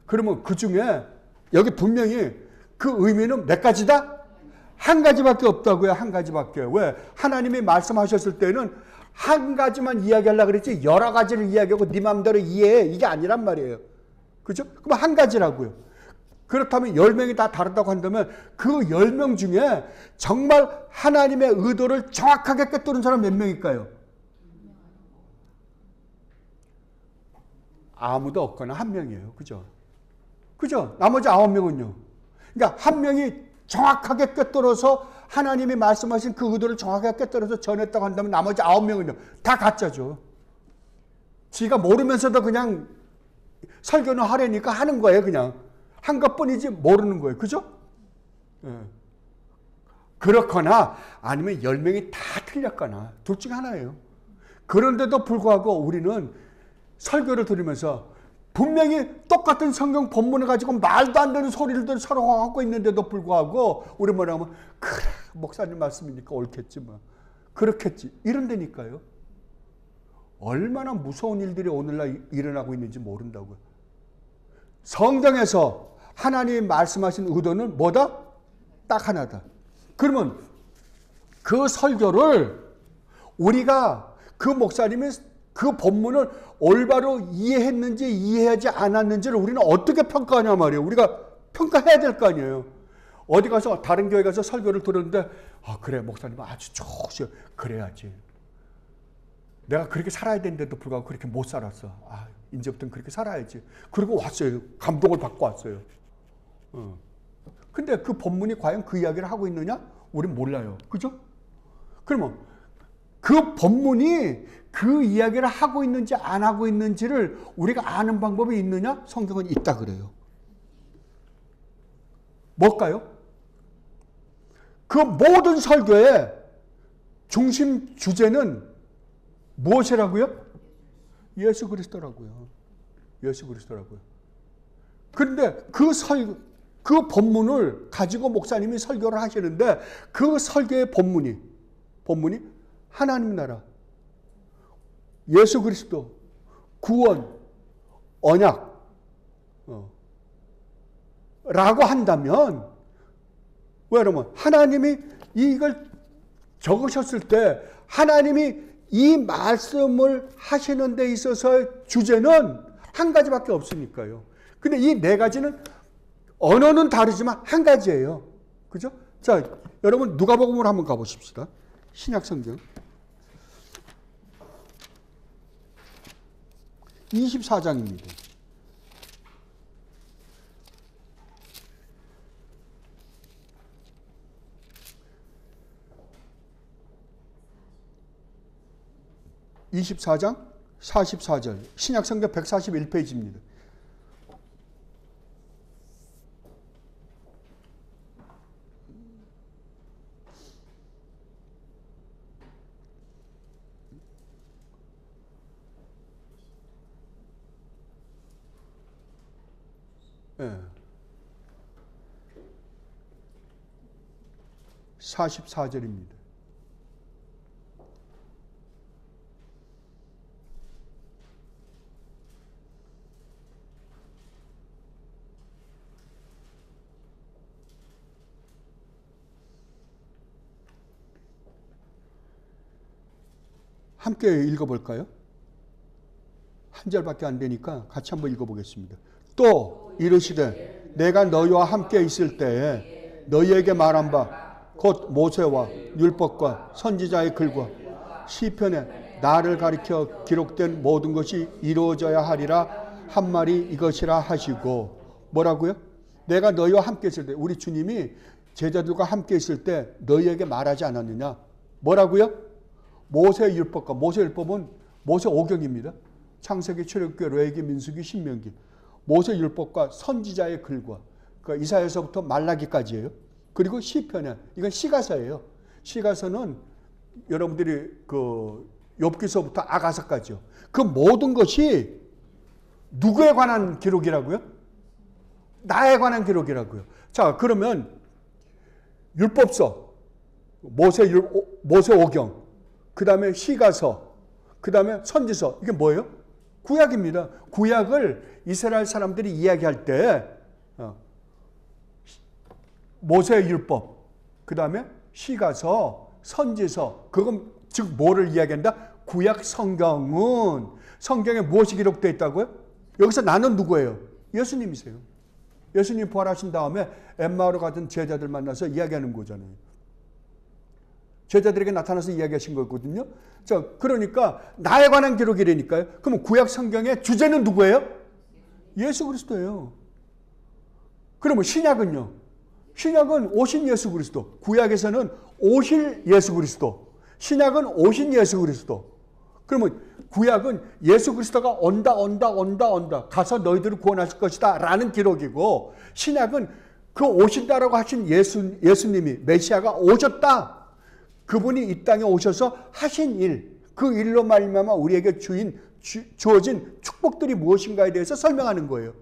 그러면 그 중에 여기 분명히 그 의미는 몇 가지다? 한 가지밖에 없다고요. 한 가지밖에. 왜? 하나님이 말씀하셨을 때는 한 가지만 이야기하려고 그랬지 여러 가지를 이야기하고 네 마음대로 이해해. 이게 아니란 말이에요. 그죠? 그럼 한 가지라고요. 그렇다면 10명이 다 다르다고 한다면 그 10명 중에 정말 하나님의 의도를 정확하게 꿰뚫은 사람 몇 명일까요? 아무도 없거나 한 명이에요. 그죠? 그죠? 나머지 9명은요. 그러니까 한 명이 정확하게 꿰뚫어서 하나님이 말씀하신 그 의도를 정확하게 꿰뚫어서 전했다고 한다면 나머지 9명은요. 다 가짜죠. 지가 모르면서도 그냥 설교는 하려니까 하는 거예요. 그냥. 한 것뿐이지 모르는 거예요. 그죠? 예. 그렇거나 아니면 10명이 다 틀렸거나 둘 중 하나예요. 그런데도 불구하고 우리는 설교를 들으면서 분명히 똑같은 성경 본문을 가지고 말도 안 되는 소리를 서로 하고 있는데도 불구하고 우리 뭐라면 그래 목사님 말씀이니까 옳겠지 뭐 그렇겠지 이런다니까요. 얼마나 무서운 일들이 오늘날 일어나고 있는지 모른다고요. 성경에서 하나님이 말씀하신 의도는 뭐다? 딱 하나다. 그러면 그 설교를 우리가 그 목사님이 그 본문을 올바로 이해했는지 이해하지 않았는지를 우리는 어떻게 평가하냐 말이에요. 우리가 평가해야 될 거 아니에요. 어디 가서 다른 교회 가서 설교를 들었는데 그래 목사님 아주 좋으셔. 그래야지. 내가 그렇게 살아야 되는데도 불구하고 그렇게 못 살았어. 이제부터는 그렇게 살아야지. 그리고 왔어요. 감동을 받고 왔어요. 근데 그 본문이 과연 그 이야기를 하고 있느냐? 우린 몰라요. 그죠? 그러면 그 본문이 그 이야기를 하고 있는지 안 하고 있는지를 우리가 아는 방법이 있느냐? 성경은 있다 그래요. 뭘까요? 그 모든 설교의 중심 주제는 무엇이라고요? 예수 그리스도라고요. 예수 그리스도라고요. 그런데 그 본문을 가지고 목사님이 설교를 하시는데 그 설교의 본문이 하나님 나라, 예수 그리스도, 구원, 언약 라고 한다면 왜 그러면 하나님이 이걸 적으셨을 때 하나님이 이 말씀을 하시는 데 있어서 주제는 한 가지밖에 없으니까요. 근데 이 네 가지는 언어는 다르지만 한 가지예요. 그죠? 자, 여러분 누가복음으로 한번 가보십시다. 신약 성경 24장입니다. (24장) 44절 신약성경 141페이지입니다. 네. 44절입니다. 함께 읽어볼까요? 한 절밖에 안 되니까 같이 한번 읽어보겠습니다. 또 이르시되 내가 너희와 함께 있을 때에 너희에게 말한 바 곧 모세와 율법과 선지자의 글과 시편에 나를 가리켜 기록된 모든 것이 이루어져야 하리라 한 말이 이것이라 하시고 뭐라고요? 내가 너희와 함께 있을 때 우리 주님이 제자들과 함께 있을 때 너희에게 말하지 않았느냐? 뭐라고요? 모세의 율법과 모세의 율법은 모세 5경입니다. 창세기, 출애굽기, 레위기, 민수기, 신명기. 모세 율법과 선지자의 글과 그러니까 이사야서부터 말라기까지예요. 그리고 시편에 이건 시가서예요. 시가서는 여러분들이 그 욥기서부터 아가서까지요. 그 모든 것이 누구에 관한 기록이라고요? 나에 관한 기록이라고요. 자, 그러면 율법서, 모세 5경, 그 다음에 시가서, 그 다음에 선지서, 이게 뭐예요? 구약입니다. 구약을 이스라엘 사람들이 이야기할 때 모세의 율법, 그 다음에 시가서, 선지서, 그건 즉 뭐를 이야기한다? 구약 성경은 성경에 무엇이 기록되어 있다고요? 여기서 나는 누구예요? 예수님이세요. 예수님 부활하신 다음에 엠마오로 가던 제자들 만나서 이야기하는 거잖아요. 제자들에게 나타나서 이야기하신 거거든요. 자, 그러니까 나에 관한 기록이라니까요. 그럼 구약 성경의 주제는 누구예요? 예수 그리스도예요. 그러면 신약은요? 신약은 오신 예수 그리스도. 구약에서는 오실 예수 그리스도. 신약은 오신 예수 그리스도. 그러면 구약은 예수 그리스도가 온다. 가서 너희들을 구원하실 것이다 라는 기록이고, 신약은 그 오신다라고 하신 예수님이, 메시아가 오셨다. 그분이 이 땅에 오셔서 하신 일, 그 일로 말미암아 우리에게 주어진 축복들이 무엇인가에 대해서 설명하는 거예요.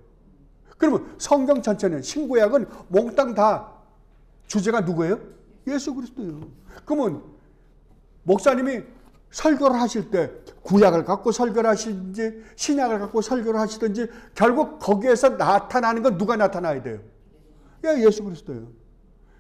그러면 성경 전체는, 신구약은 몽땅 다 주제가 누구예요? 예수 그리스도예요. 그러면 목사님이 설교를 하실 때 구약을 갖고 설교를 하시든지 신약을 갖고 설교를 하시든지 결국 거기에서 나타나는 건 누가 나타나야 돼요? 예수 그리스도예요.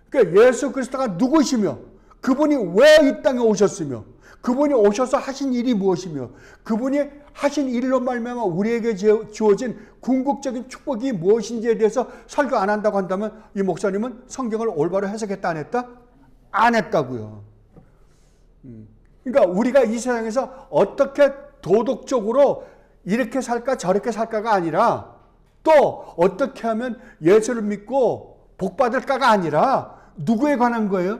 그러니까 예수 그리스도가 누구시며, 그분이 왜 이 땅에 오셨으며, 그분이 오셔서 하신 일이 무엇이며, 그분이 하신 일로 말미암아 우리에게 주어진 궁극적인 축복이 무엇인지에 대해서 설교 안 한다고 한다면 이 목사님은 성경을 올바로 해석했다 안 했다? 안 했다고요. 그러니까 우리가 이 세상에서 어떻게 도덕적으로 이렇게 살까 저렇게 살까가 아니라, 또 어떻게 하면 예수를 믿고 복받을까가 아니라 누구에 관한 거예요?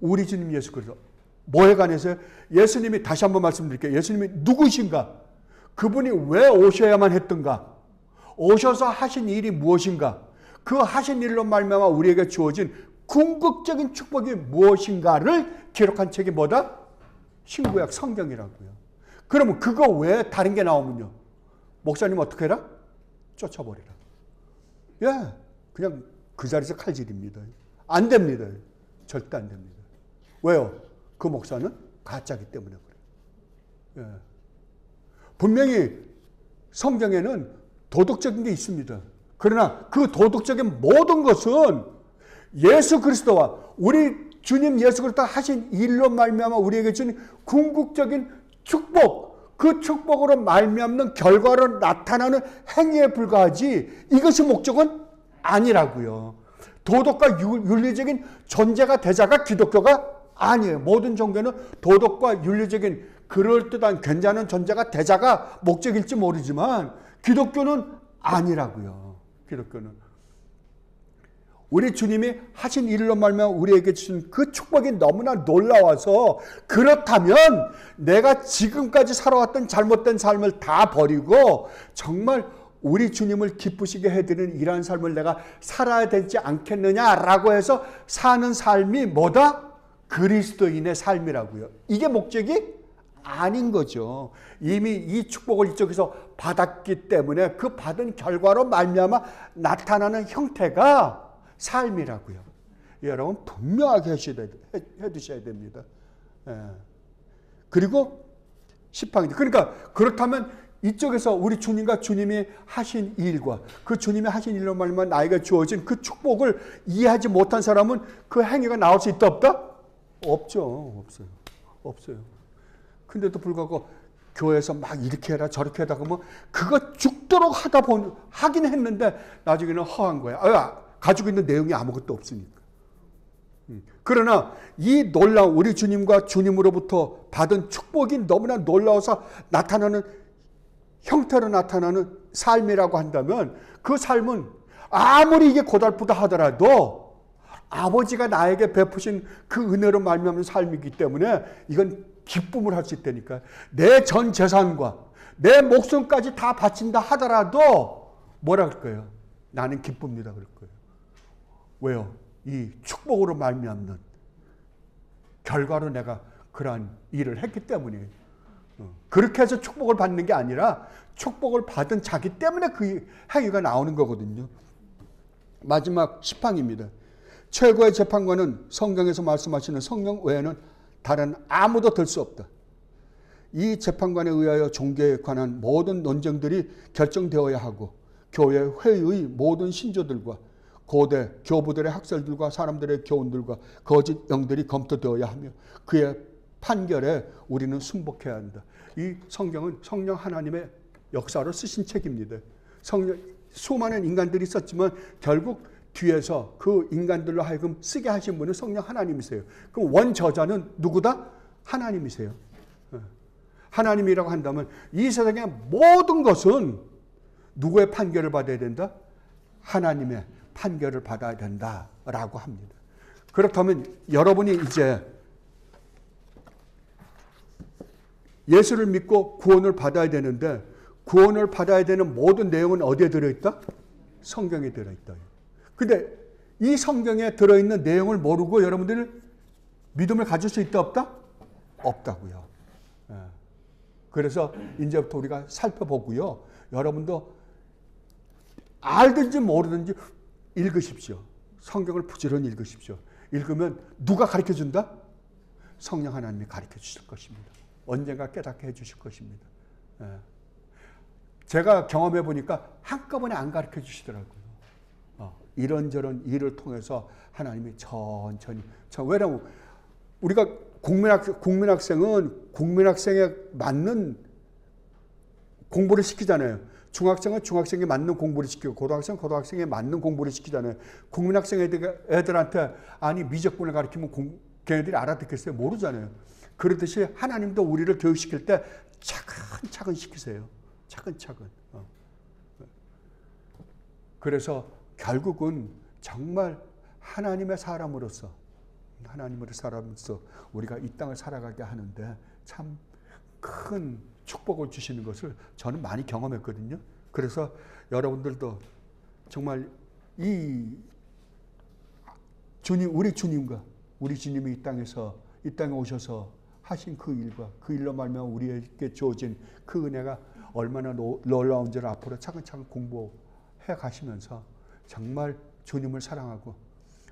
우리 주님 예수 그리스도. 뭐에 관해서요? 예수님이, 다시 한번 말씀드릴게요. 예수님이 누구신가? 그분이 왜 오셔야만 했던가? 오셔서 하신 일이 무엇인가? 그 하신 일로 말미암아 우리에게 주어진 궁극적인 축복이 무엇인가를 기록한 책이 뭐다? 신구약 성경이라고요. 그러면 그거 외에 다른 게 나오면요, 목사님 어떻게 해라? 쫓아버리라. 예, 그냥 그 자리에서 칼질입니다. 안 됩니다. 절대 안 됩니다. 왜요? 그 목사는 가짜기 때문에 그래요. 예. 분명히 성경에는 도덕적인 게 있습니다. 그러나 그 도덕적인 모든 것은 예수 그리스도와 우리 주님 예수 그리스도 하신 일로 말미암아 우리에게 주는 궁극적인 축복, 그 축복으로 말미암는 결과로 나타나는 행위에 불과하지, 이것이 목적은 아니라고요. 도덕과 윤리적인 존재가 되자가 기독교가 아니에요. 모든 종교는 도덕과 윤리적인 그럴듯한 괜찮은 존재가 되자가 목적일지 모르지만 기독교는 아니라고요. 기독교는 우리 주님이 하신 일로 말미암아 우리에게 주신 그 축복이 너무나 놀라워서, 그렇다면 내가 지금까지 살아왔던 잘못된 삶을 다 버리고 정말 우리 주님을 기쁘시게 해드리는 이러한 삶을 내가 살아야 되지 않겠느냐라고 해서 사는 삶이 뭐다? 그리스도인의 삶이라고요. 이게 목적이 아닌 거죠. 이미 이 축복을 이쪽에서 받았기 때문에 그 받은 결과로 말미암아 나타나는 형태가 삶이라고요. 여러분 분명하게 해두셔야 됩니다. 예. 그리고 10항인데, 그러니까 그렇다면 이쪽에서 우리 주님과 주님이 하신 일과 그 주님이 하신 일로 말미암아 나에게 주어진 그 축복을 이해하지 못한 사람은 그 행위가 나올 수 있다 없다? 없죠. 없어요. 근데도 불구하고 교회에서 막 이렇게 해라 저렇게 해라 그러면 그거 죽도록 하긴 했는데 나중에는 허한 거야. 가지고 있는 내용이 아무것도 없으니까. 그러나 이 놀라운 우리 주님과 주님으로부터 받은 축복이 너무나 놀라워서 나타나는 형태로 나타나는 삶이라고 한다면, 그 삶은 아무리 이게 고달프다 하더라도 아버지가 나에게 베푸신 그 은혜로 말미암은 삶이기 때문에 이건 기쁨을 할 수 있다니까. 내 전 재산과 내 목숨까지 다 바친다 하더라도 뭐라 그럴 거예요? 나는 기쁩니다 그럴 거예요. 왜요? 이 축복으로 말미암는 결과로 내가 그러한 일을 했기 때문이에요. 그렇게 해서 축복을 받는 게 아니라 축복을 받은 자기 때문에 그 행위가 나오는 거거든요. 마지막 10항입니다. 최고의 재판관은 성경에서 말씀하시는 성령 외에는 다른 아무도 될 수 없다. 이 재판관에 의하여 종교에 관한 모든 논쟁들이 결정되어야 하고, 교회 회의 모든 신조들과 고대 교부들의 학설들과 사람들의 교훈들과 거짓 영들이 검토되어야 하며 그의 판결에 우리는 순복해야 한다. 이 성경은 성령 하나님의 역사로 쓰신 책입니다. 수많은 인간들이 있었지만 결국 뒤에서 그 인간들로 하여금 쓰게 하신 분은 성령 하나님이세요. 그럼 원저자는 누구다? 하나님이세요. 하나님이라고 한다면 이 세상의 모든 것은 누구의 판결을 받아야 된다? 하나님의 판결을 받아야 된다라고 합니다. 그렇다면 여러분이 이제 예수를 믿고 구원을 받아야 되는데 구원을 받아야 되는 모든 내용은 어디에 들어있다? 성경에 들어있다. 근데 이 성경에 들어있는 내용을 모르고 여러분들은 믿음을 가질 수 있다 없다? 없다고요. 그래서 이제부터 우리가 살펴보고요. 여러분도 알든지 모르든지 읽으십시오. 성경을 부지런히 읽으십시오. 읽으면 누가 가르쳐준다? 성령 하나님이 가르쳐 주실 것입니다. 언젠가 깨닫게 해 주실 것입니다. 제가 경험해 보니까 한꺼번에 안 가르쳐 주시더라고요. 이런저런 일을 통해서 하나님이 천천히. 왜냐하면 우리가 국민학생은 국민학생에 맞는 공부를 시키잖아요. 중학생은 중학생에 맞는 공부를 시키고 고등학생은 고등학생에 맞는 공부를 시키잖아요. 국민학생 애들한테 아니 미적분을 가르치면 걔네들이 알아듣겠어요? 모르잖아요. 그렇듯이 하나님도 우리를 교육시킬 때 차근차근 시키세요. 차근차근. 그래서 결국은 정말 하나님의 사람으로서 우리가 이 땅을 살아가게 하는데 참 큰 축복을 주시는 것을 저는 많이 경험했거든요. 그래서 여러분들도 정말 우리 주님이 이 땅에 오셔서 하신 그 일과 그 일로 말미암아 우리에게 주어진 그 은혜가 얼마나 놀라운지를 앞으로 차근차근 공부해 가시면서 정말 주님을 사랑하고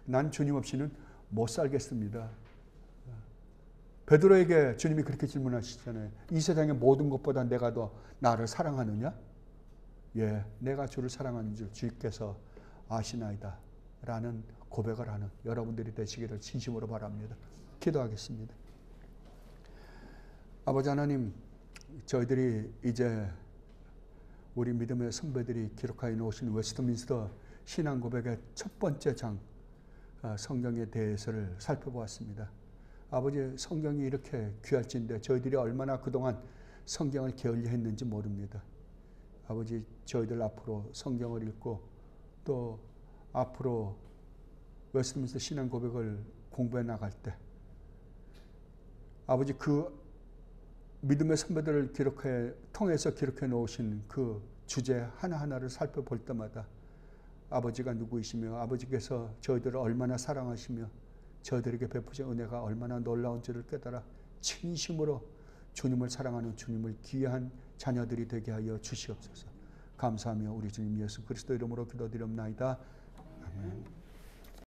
난 주님 없이는 못 살겠습니다. 베드로에게 주님이 그렇게 질문하시잖아요. 이 세상의 모든 것보다 내가 더 나를 사랑하느냐? 예, 내가 주를 사랑하는 줄 주께서 아시나이다 라는 고백을 하는 여러분들이 되시기를 진심으로 바랍니다. 기도하겠습니다. 아버지 하나님, 저희들이 이제 우리 믿음의 선배들이 기록하여 놓으신 웨스트민스터 신앙 고백의 첫 번째 장 성경에 대해서를 살펴보았습니다. 아버지, 성경이 이렇게 귀할진데 저희들이 얼마나 그동안 성경을 게을리했는지 모릅니다. 아버지, 저희들 앞으로 성경을 읽고 또 앞으로 웨스트민스터 신앙 고백을 공부해 나갈 때 아버지, 그 믿음의 선배들을 통해서 기록해 놓으신 그 주제 하나하나를 살펴볼 때마다 아버지가 누구이시며 아버지께서 저희들을 얼마나 사랑하시며 저희들에게 베푸신 은혜가 얼마나 놀라운지를 깨달아 진심으로 주님을 사랑하는 주님을 귀한 자녀들이 되게 하여 주시옵소서. 감사하며 우리 주님 예수 그리스도 이름으로 기도드립나이다. 아멘.